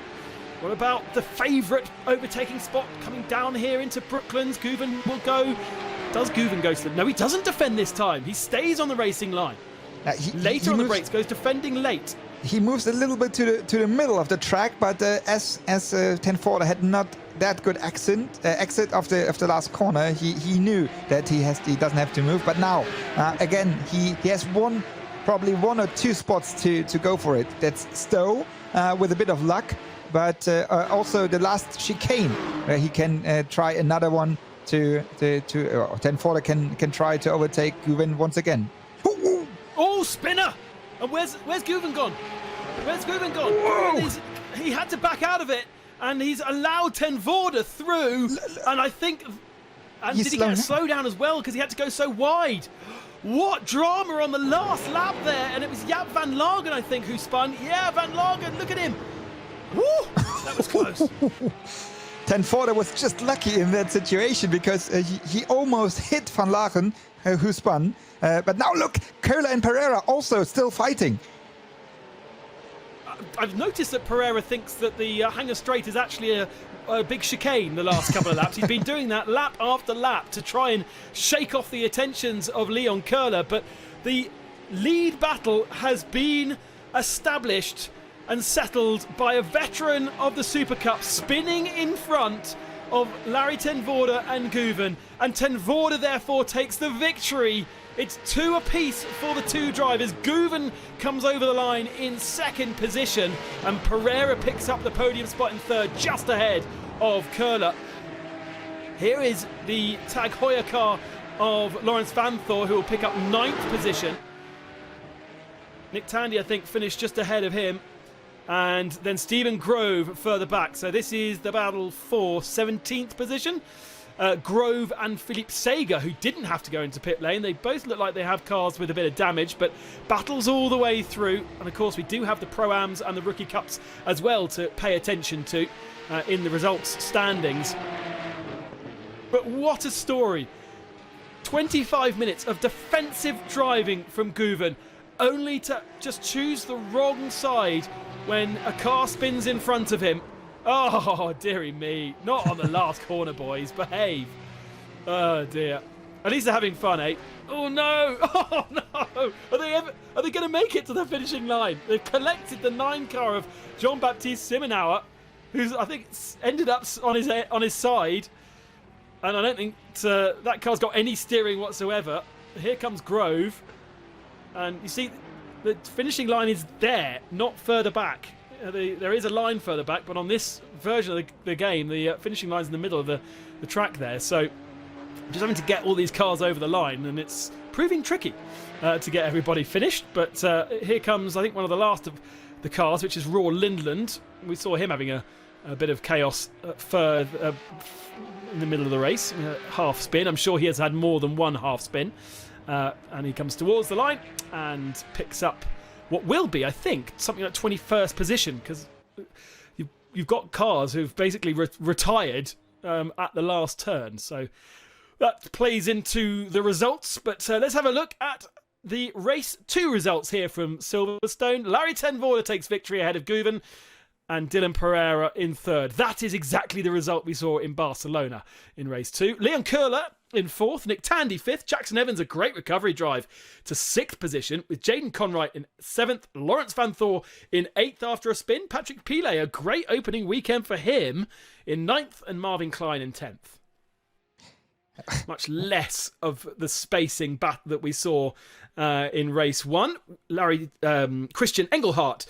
What about the favourite overtaking spot coming down here into Brooklands? Guven will go. Does Guven go to the... No, he doesn't defend this time. He stays on the racing line. Later on the brakes, goes defending late. He moves a little bit to the middle of the track, but as ten Voorde had not that good exit of the last corner, he knew that he doesn't have to move. But now again he has probably 1 or 2 spots to go for it. That's Stowe with a bit of luck, but also the last chicane where he can try another one ten Voorde can try to overtake Guven once again. Oh, spinner! And where's Guven gone? Where's Guven gone? He had to back out of it, and he's allowed ten Voorde through. And I think, did he get a slowdown as well, because he had to go so wide? What drama on the last lap there! And it was Jaap van Lagen, I think, who spun. Yeah, Van Lagen, look at him. Woo! That was close. Ten Voorde was just lucky in that situation, because he almost hit Van Lagen, who spun. But now look, Köhler and Pereira also still fighting. I've noticed that Pereira thinks that the Hangar Straight is actually a big chicane the last couple of laps. He's been doing that lap after lap to try and shake off the attentions of Leon Köhler, but the lead battle has been established and settled by a veteran of the Super Cup spinning in front of Larry ten Voorde and Guven, and ten Voorde therefore takes the victory. It's 2 apiece for the 2 drivers. Guven comes over the line in 2nd position, and Pereira picks up the podium spot in 3rd, just ahead of Köhler. Here is the Tag Heuer car of Lawrence Vanthoor, who will pick up 9th position. Nick Tandy, I think, finished just ahead of him. And then Stephen Grove further back. So this is the battle for 17th position. Grove and Philippe Sager, who didn't have to go into pit lane. They both look like they have cars with a bit of damage, but battles all the way through. And of course, we do have the Pro-Ams and the Rookie Cups as well to pay attention to in the results standings. But what a story. 25 minutes of defensive driving from Guven, only to just choose the wrong side when a car spins in front of him. Oh, dearie me. Not on the last corner, boys. Behave. Oh, dear. At least they're having fun, eh? Oh, no. Oh, no. Are they going to make it to the finishing line? They've collected the 9 car of Jean-Baptiste Simenauer, who's, I think, ended up on his side. And I don't think that car's got any steering whatsoever. Here comes Grove. And you see, the finishing line is there, not further back. There is a line further back, but on this version of the game, the finishing line's in the middle of the track there. So just having to get all these cars over the line, and it's proving tricky to get everybody finished. But here comes, I think, one of the last of the cars, which is Roar Lindland. We saw him having a bit of chaos further in the middle of the race, half spin. I'm sure he has had more than one half spin. And he comes towards the line and picks up what will be, I think, something like 21st position, because you've got cars who've basically retired at the last turn. So that plays into the results. But let's have a look at the race 2 results here from Silverstone. Larry ten Voorde takes victory ahead of Guven, and Dylan Pereira in 3rd. That is exactly the result we saw in Barcelona in race 2. Leon Köhler in 4th, Nick Tandy 5th, Jackson Evans a great recovery drive to 6th position, with Jaden Conright in 7th, Lawrence Vanthoor in 8th after a spin, Patrick Pilet, a great opening weekend for him, in 9th, and Marvin Klein in 10th. Much less of the spacing back that we saw in race 1. Christian Engelhardt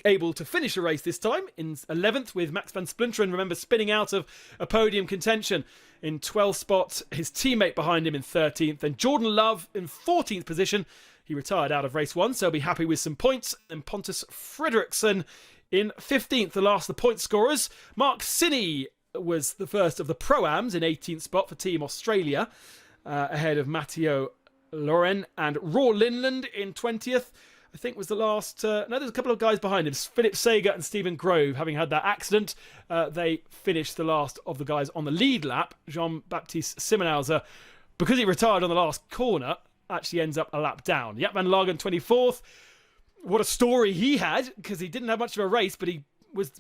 able to finish a race this time in 11th, with Max van Splinteren, remember, spinning out of a podium contention in 12th spot. His teammate behind him in 13th, and Jordan Love in 14th position. He retired out of race 1, so he'll be happy with some points. And Pontus Fredriksson in 15th, the last of the point scorers. Mark Sinney was the first of the Pro-Ams in 18th spot for Team Australia, ahead of Matteo Loren, and Roar Lindland in 20th. I think was the last. No, there's a couple of guys behind him. Philip Sager and Stephen Grove, having had that accident, they finished the last of the guys on the lead lap. Jean-Baptiste Simenauer, because he retired on the last corner, actually ends up a lap down. Jaap van Lagen 24th. What a story he had, because he didn't have much of a race, but he was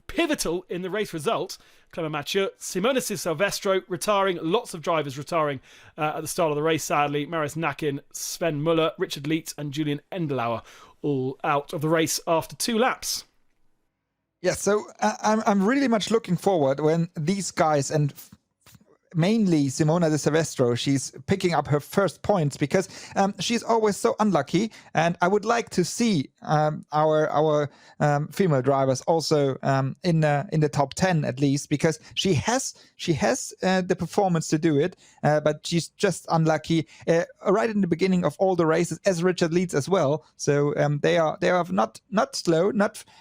pivotal in the race result. Clement Mathieu, Simonis Silvestro retiring, lots of drivers retiring at the start of the race, sadly. Marius Nakin, Sven Muller, Richard Leitz and Julian Endelauer all out of the race after 2 laps. Yeah, so I'm really much looking forward when these guys, and mainly Simona de Silvestro, she's picking up her first points, because she's always so unlucky, and I would like to see our female drivers also in the top 10 at least, because she has the performance to do it, but she's just unlucky right in the beginning of all the races, as Richard Leitz as well. So they are not slow,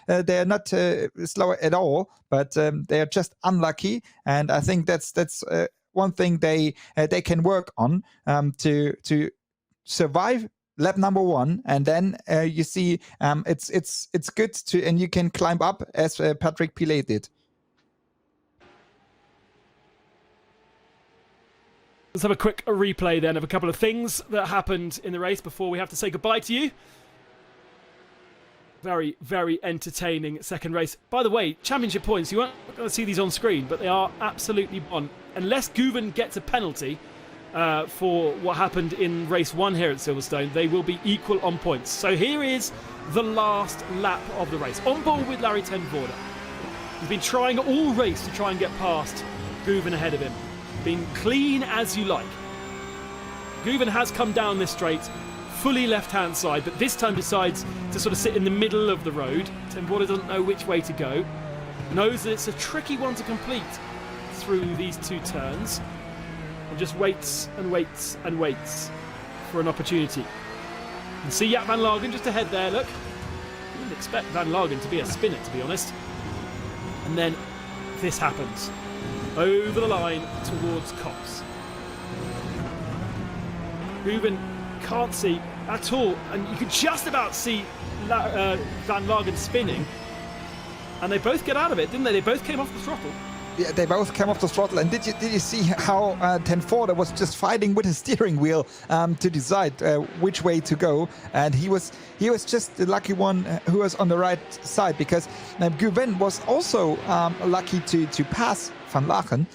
they're not slow at all, but they are just unlucky, and I think that's one thing they can work on to survive lap number 1, and then you see it's good to, and you can climb up as Patrick Pilet did. Let's have a quick replay then of a couple of things that happened in the race before we have to say goodbye to you. Very, very entertaining second race. By the way, championship points, you aren't going to see these on screen, but they are absolutely on. Unless Guven gets a penalty for what happened in race 1 here at Silverstone, they will be equal on points. So here is the last lap of the race. On board with Larry ten Voorde. He's been trying all race to try and get past Guven ahead of him. Been clean as you like. Guven has come down this straight, fully left-hand side, but this time decides to sort of sit in the middle of the road. Ten Voorde doesn't know which way to go. Knows that it's a tricky one to complete through these 2 turns. And just waits and waits and waits for an opportunity. You can see Jaap van Lagen just ahead there, look. I didn't expect Van Lagen to be a spinner, to be honest. And then this happens. Over the line towards Cox. Guven can't see at all, and you could just about see Van Lagen spinning. And they both get out of it, didn't they? They both came off the throttle. Yeah, they both came off the throttle. And did you see how ten Voorde was just fighting with his steering wheel to decide which way to go? And he was just the lucky one who was on the right side, because Guven was also lucky to pass Van Lagen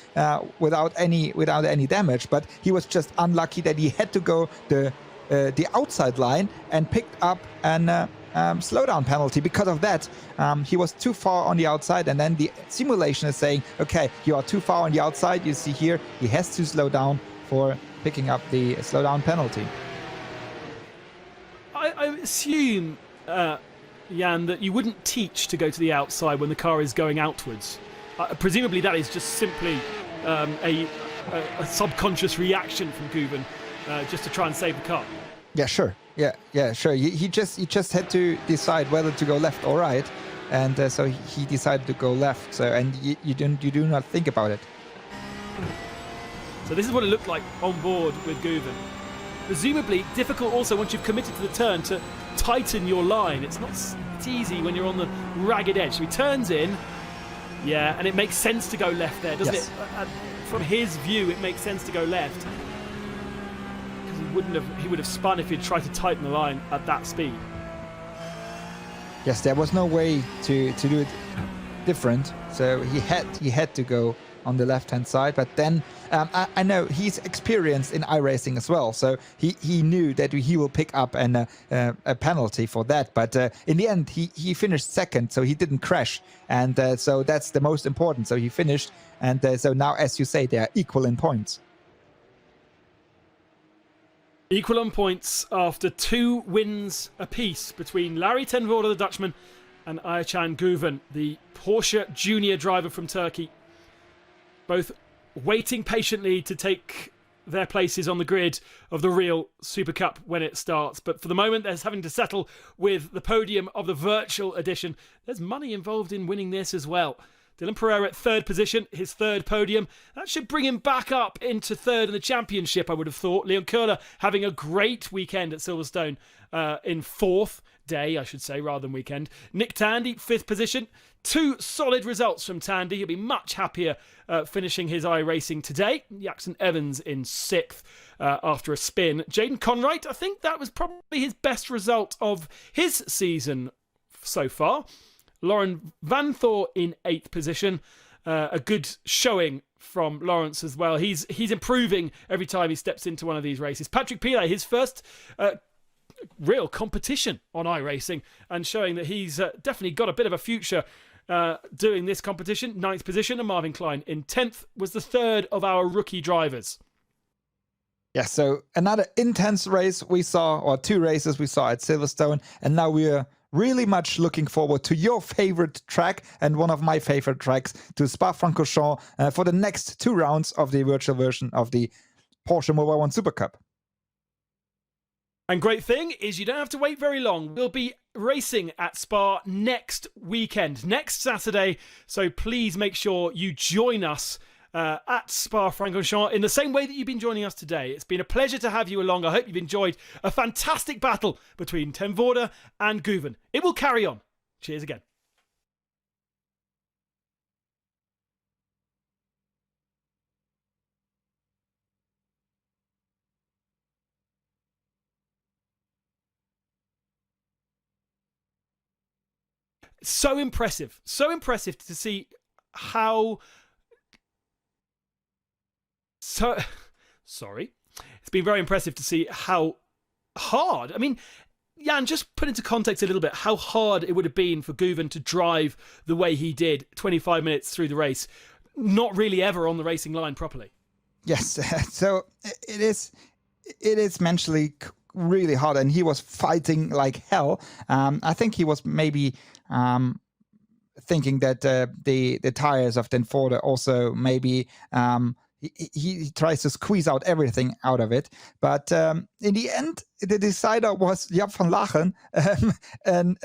without any damage, but he was just unlucky that he had to go the outside line and picked up an slowdown penalty. Because of that, he was too far on the outside, and then the simulation is saying, okay, you are too far on the outside. You see here, he has to slow down for picking up the slowdown penalty. I assume, Jan, that you wouldn't teach to go to the outside when the car is going outwards. Presumably that is just simply a subconscious reaction from Guven just to try and save the car. Yeah, sure. Yeah, sure. He just had to decide whether to go left or right, and so he decided to go left. So, and you do not think about it. So this is what it looked like on board with Guven. Presumably difficult also once you've committed to the turn to tighten your line. It's easy when you're on the ragged edge. So he turns in, yeah, and it makes sense to go left there, doesn't it? From his view, it makes sense to go left. He would have spun if he'd tried to tighten the line at that speed. Yes, there was no way to do it different. So he had to go on the left-hand side. But then I know he's experienced in iRacing as well, so he knew that he will pick up a penalty for that. But in the end, he finished second, so he didn't crash, and so that's the most important. So he finished, and so now, as you say, they are equal in points. Equal on points after 2 wins apiece between Larry ten Voorde, the Dutchman, and Ayhancan Guven, the Porsche junior driver from Turkey. Both waiting patiently to take their places on the grid of the real Super Cup when it starts. But for the moment, they're having to settle with the podium of the Virtual Edition. There's money involved in winning this as well. Dylan Pereira at 3rd position, his 3rd podium. That should bring him back up into 3rd in the championship, I would have thought. Leon Köhler having a great weekend at Silverstone in 4th day, I should say, rather than weekend. Nick Tandy, 5th position. 2 solid results from Tandy. He'll be much happier finishing his iRacing today. Jackson Evans in 6th after a spin. Jaden Conright, I think that was probably his best result of his season so far. Lauren Van Thor in 8th position. A good showing from Lawrence as well. He's improving every time he steps into one of these races. Patrick Pilet, his first real competition on iRacing, and showing that he's definitely got a bit of a future doing this competition. 9th position, and Marvin Klein in 10th was the 3rd of our rookie drivers. Yeah, so another intense race we saw, or 2 races we saw at Silverstone, and now we're really much looking forward to your favorite track and one of my favorite tracks, to Spa-Francorchamps for the next 2 rounds of the virtual version of the Porsche Mobile 1 Super Cup. And great thing is you don't have to wait very long. We'll be racing at Spa next weekend, next Saturday. So please make sure you join us at Spa-Francorchamps in the same way that you've been joining us today. It's been a pleasure to have you along. I hope you've enjoyed a fantastic battle between ten Voorde and Guven. It will carry on. Cheers again. So impressive to see how. Sorry. It's been very impressive to see how hard. I mean, Jan, just put into context a little bit how hard it would have been for Guven to drive the way he did 25 minutes through the race, not really ever on the racing line properly. Yes, so it is mentally really hard, and he was fighting like hell. I think he was maybe thinking that the tires of Den Vorde also maybe he tries to squeeze out everything out of it. But in the end, the decider was Jaap van Lachen, and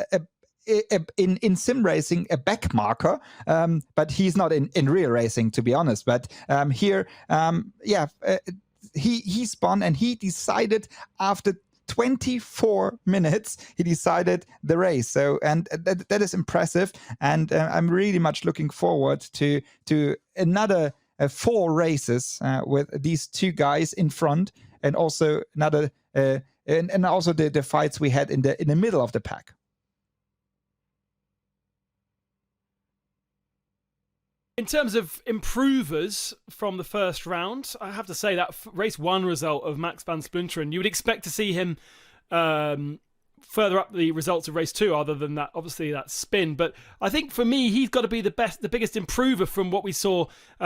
in sim racing a back marker, but he's not in real racing, to be honest. But here, he spun, and he decided after 24 minutes, he decided the race. So, and that is impressive. And I'm really much looking forward to another 4 races with these 2 guys in front, and also another and also the fights we had in the middle of the pack. In terms of improvers from the first round, I have to say that race 1 result of Max van Splunteren, you would expect to see him further up the results of race 2, other than that, obviously, that spin. But I think for me, he's got to be the biggest improver from what we saw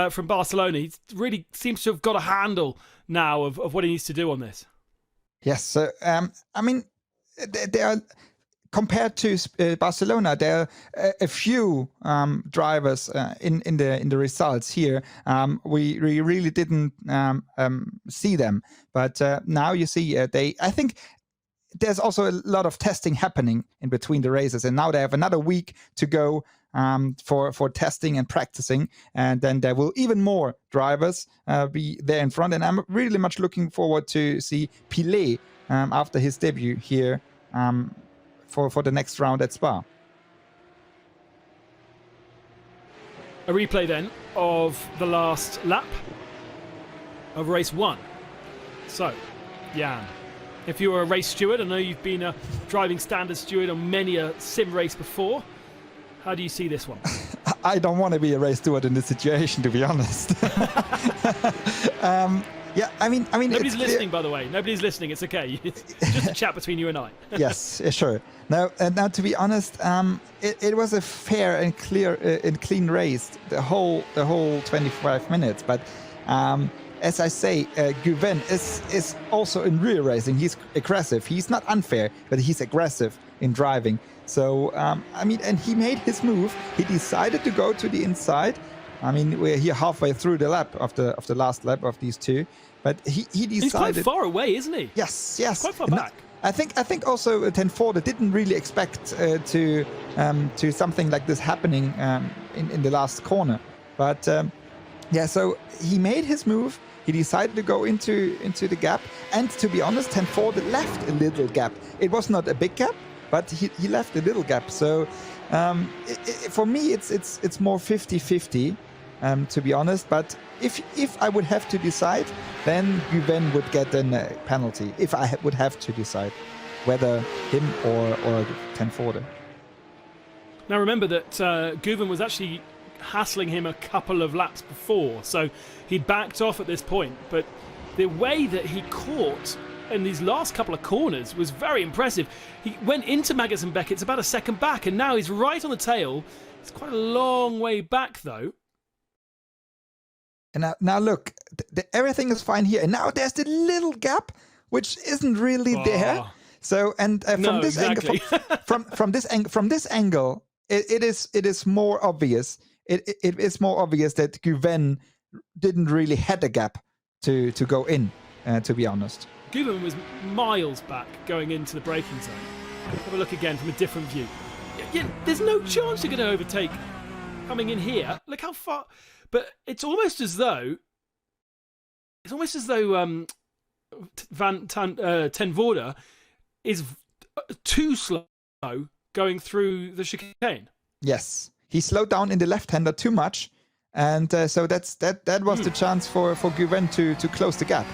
from Barcelona. He really seems to have got a handle now of what he needs to do on this. Yes, so I mean, there are, compared to Barcelona, there are a few drivers in the results here. We really didn't see them, but now you see I think there's also a lot of testing happening in between the races, and now they have another week to go for testing and practicing, and then there will even more drivers be there in front. And I'm really much looking forward to see Pilet after his debut here for the next round at Spa. A replay then of the last lap of race 1. So, Jan, if you were a race steward, I know you've been a driving standard steward on many a sim race before. How do you see this one? I don't want to be a race steward in this situation, to be honest. Yeah, I mean, nobody's listening, by the way. Nobody's listening. It's okay. It's just a chat between you and I. Yes, sure. Now, to be honest, it was a fair and clear and clean race the whole 25 minutes. But as I say, Guven is also in real racing. He's aggressive. He's not unfair, but he's aggressive in driving. So I mean, and he made his move. He decided to go to the inside. I mean, we're here halfway through the lap of the last lap of these 2, but he decided. He's quite far away, isn't he? Yes. Quite far back. I think also Den Vorde didn't really expect to something like this happening in the last corner, but so he made his move. He decided to go into the gap, and to be honest, Den Vorde left a little gap. It was not a big gap, but he left a little gap. So for me, it's more 50-50. To be honest, but if I would have to decide, then Guven would get a penalty. If I would have to decide whether him or Den Vorde. Now remember that Guven was actually hassling him a couple of laps before, so he backed off at this point. But the way that he caught in these last couple of corners was very impressive. He went into Magnussen Beckett's about a second back, and now he's right on the tail. It's quite a long way back, though. And now look, everything is fine here. And now there's the little gap, which isn't really there. So, and from this exactly. angle, from this angle, it is more obvious. It is more obvious that Guven didn't really had a gap to go in. To be honest, Guven was miles back going into the braking zone. Have a look again from a different view. Yeah, there's no chance you're going to overtake coming in here. Look how far. But it's almost as though Ten Vorde is too slow going through the chicane. Yes, he slowed down in the left-hander too much, and so that was the chance for Guven to close the gap.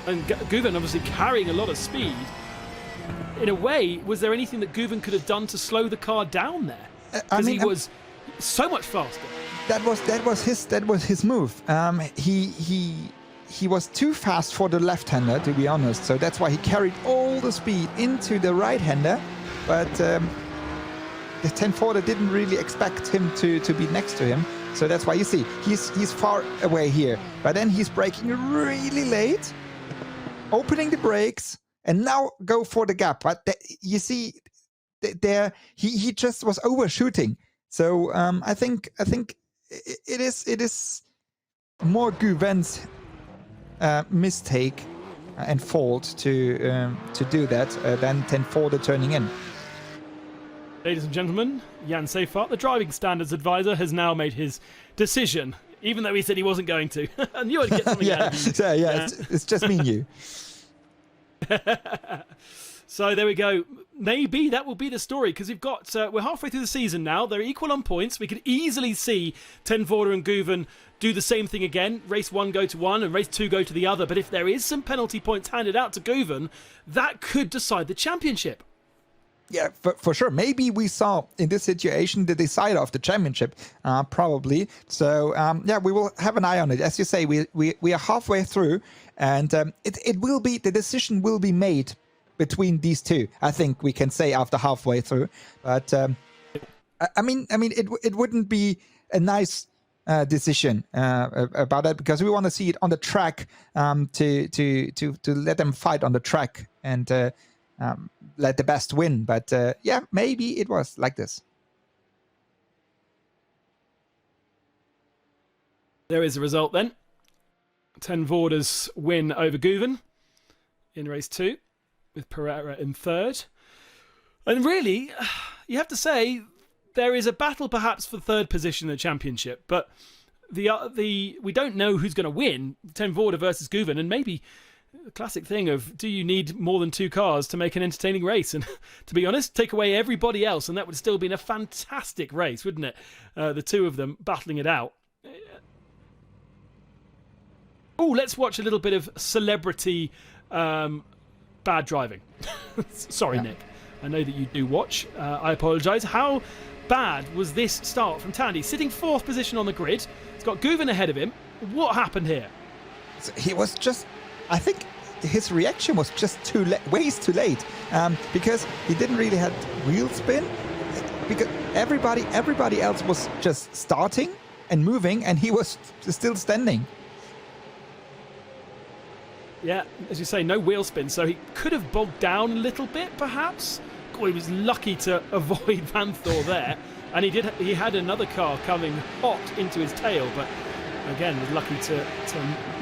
And Guven obviously carrying a lot of speed. in a way, was there anything that Guven could have done to slow the car down there? Because he was so much faster. That was his move. He was too fast for the left-hander, to be honest. So that's why he carried all the speed into the right-hander. But the 10-Forder didn't really expect him to be next to him. So that's why you see he's far away here. But then he's braking really late, opening the brakes, and now go for the gap. But you see, there he just was overshooting. So I think it is more Guven's mistake and fault to do that than 10-Forder turning in. Ladies and gentlemen, Jan Seifert, the driving standards advisor, has now made his decision, even though he said he wasn't going to. I knew I'd get something out of you. Yeah. It's just me and you. So there we go. Maybe that will be the story, because we're halfway through the season now. They're equal on points. We could easily see 10-Forder and Guven do the same thing again. Race 1 go to one and race 2 go to the other. But if there is some penalty points handed out to Guven, that could decide the championship. Yeah, for sure. Maybe we saw in this situation the decider of the championship, probably. So we will have an eye on it. As you say, we are halfway through, and the decision will be made between these two. I think we can say after halfway through. But I mean, it wouldn't be a nice decision about that, because we want to see it on the track, to let them fight on the track and. Let the best win, but maybe it was like this. There is a result then. 10-Forder's win over Guven in race 2, with Pereira in 3rd. And really, you have to say, there is a battle perhaps for 3rd position in the championship, but we don't know who's going to win, 10-Forder versus Guven, and maybe the classic thing of, do you need more than 2 cars to make an entertaining race? And to be honest, take away everybody else and that would still been a fantastic race, wouldn't it? The two of them battling it out. Let's watch a little bit of celebrity bad driving. Sorry, Nick. I know that you do watch. I apologise. How bad was this start from Tandy? Sitting 4th position on the grid. He's got Guven ahead of him. What happened here? So he was just... I think his reaction was just ways too late, because he didn't really have wheel spin, because everybody else was just starting and moving, and he was still standing. Yeah, as you say, no wheel spin, so he could have bogged down a little bit, perhaps. God, he was lucky to avoid Van Thor there, and he had another car coming hot into his tail, but again was lucky to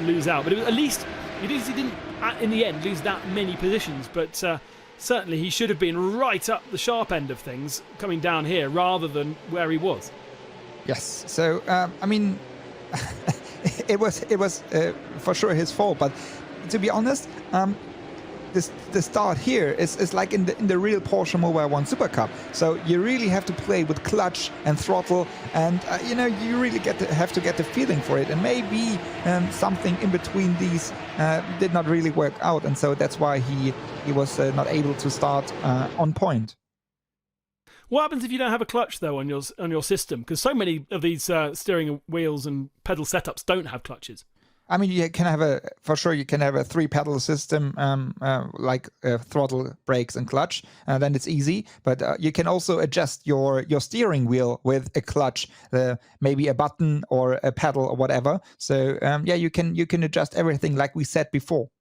lose out. But at least. He didn't, in the end, lose that many positions, but certainly he should have been right up the sharp end of things, coming down here, rather than where he was. Yes, so, it was for sure his fault, but to be honest, the start here is like in the real Porsche Mobile 1 Supercup. So you really have to play with clutch and throttle, and you really have to get the feeling for it. And maybe something in between these did not really work out, and so that's why he was not able to start on point. What happens if you don't have a clutch though on your system? Because so many of these steering wheels and pedal setups don't have clutches. I mean, you can have a 3-pedal system, like throttle, brakes, and clutch. Then it's easy. But you can also adjust your steering wheel with a clutch, maybe a button or a pedal or whatever. So you can adjust everything like we said before.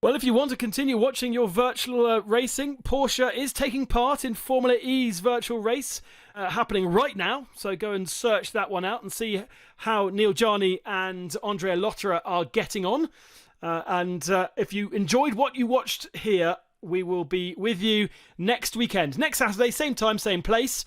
Well, if you want to continue watching your virtual racing, Porsche is taking part in Formula E's virtual race happening right now. So go and search that one out and see how Neil Jarni and Andrea Lotterer are getting on. And if you enjoyed what you watched here, we will be with you next weekend. Next Saturday, same time, same place,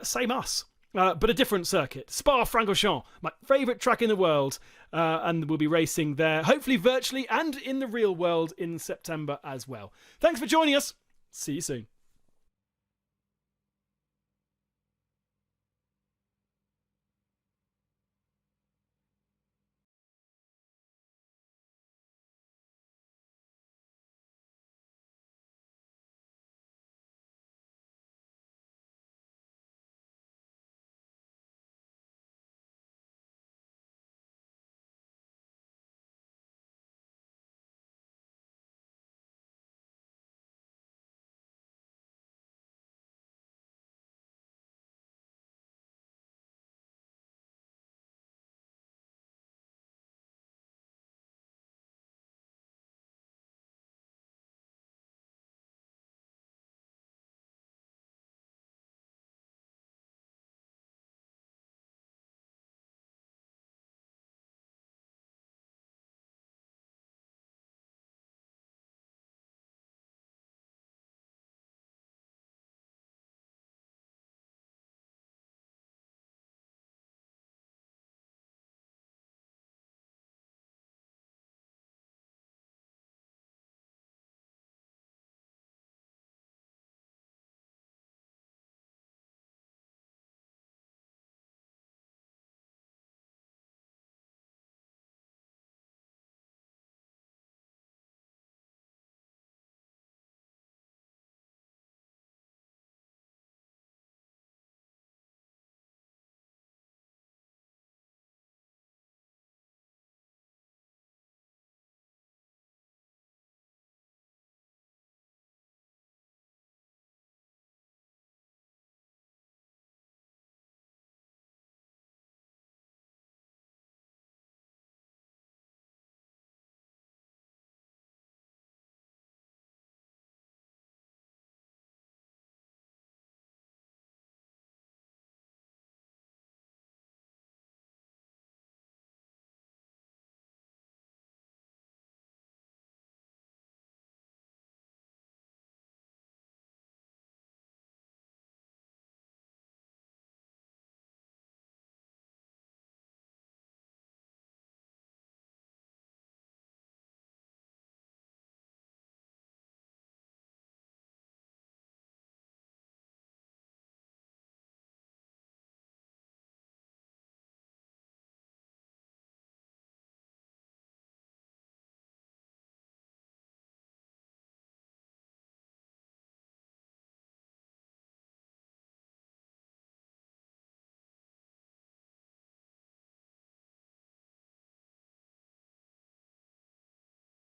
same us. But a different circuit. Spa-Francorchamps, my favourite track in the world. And we'll be racing there, hopefully virtually and in the real world in September as well. Thanks for joining us. See you soon.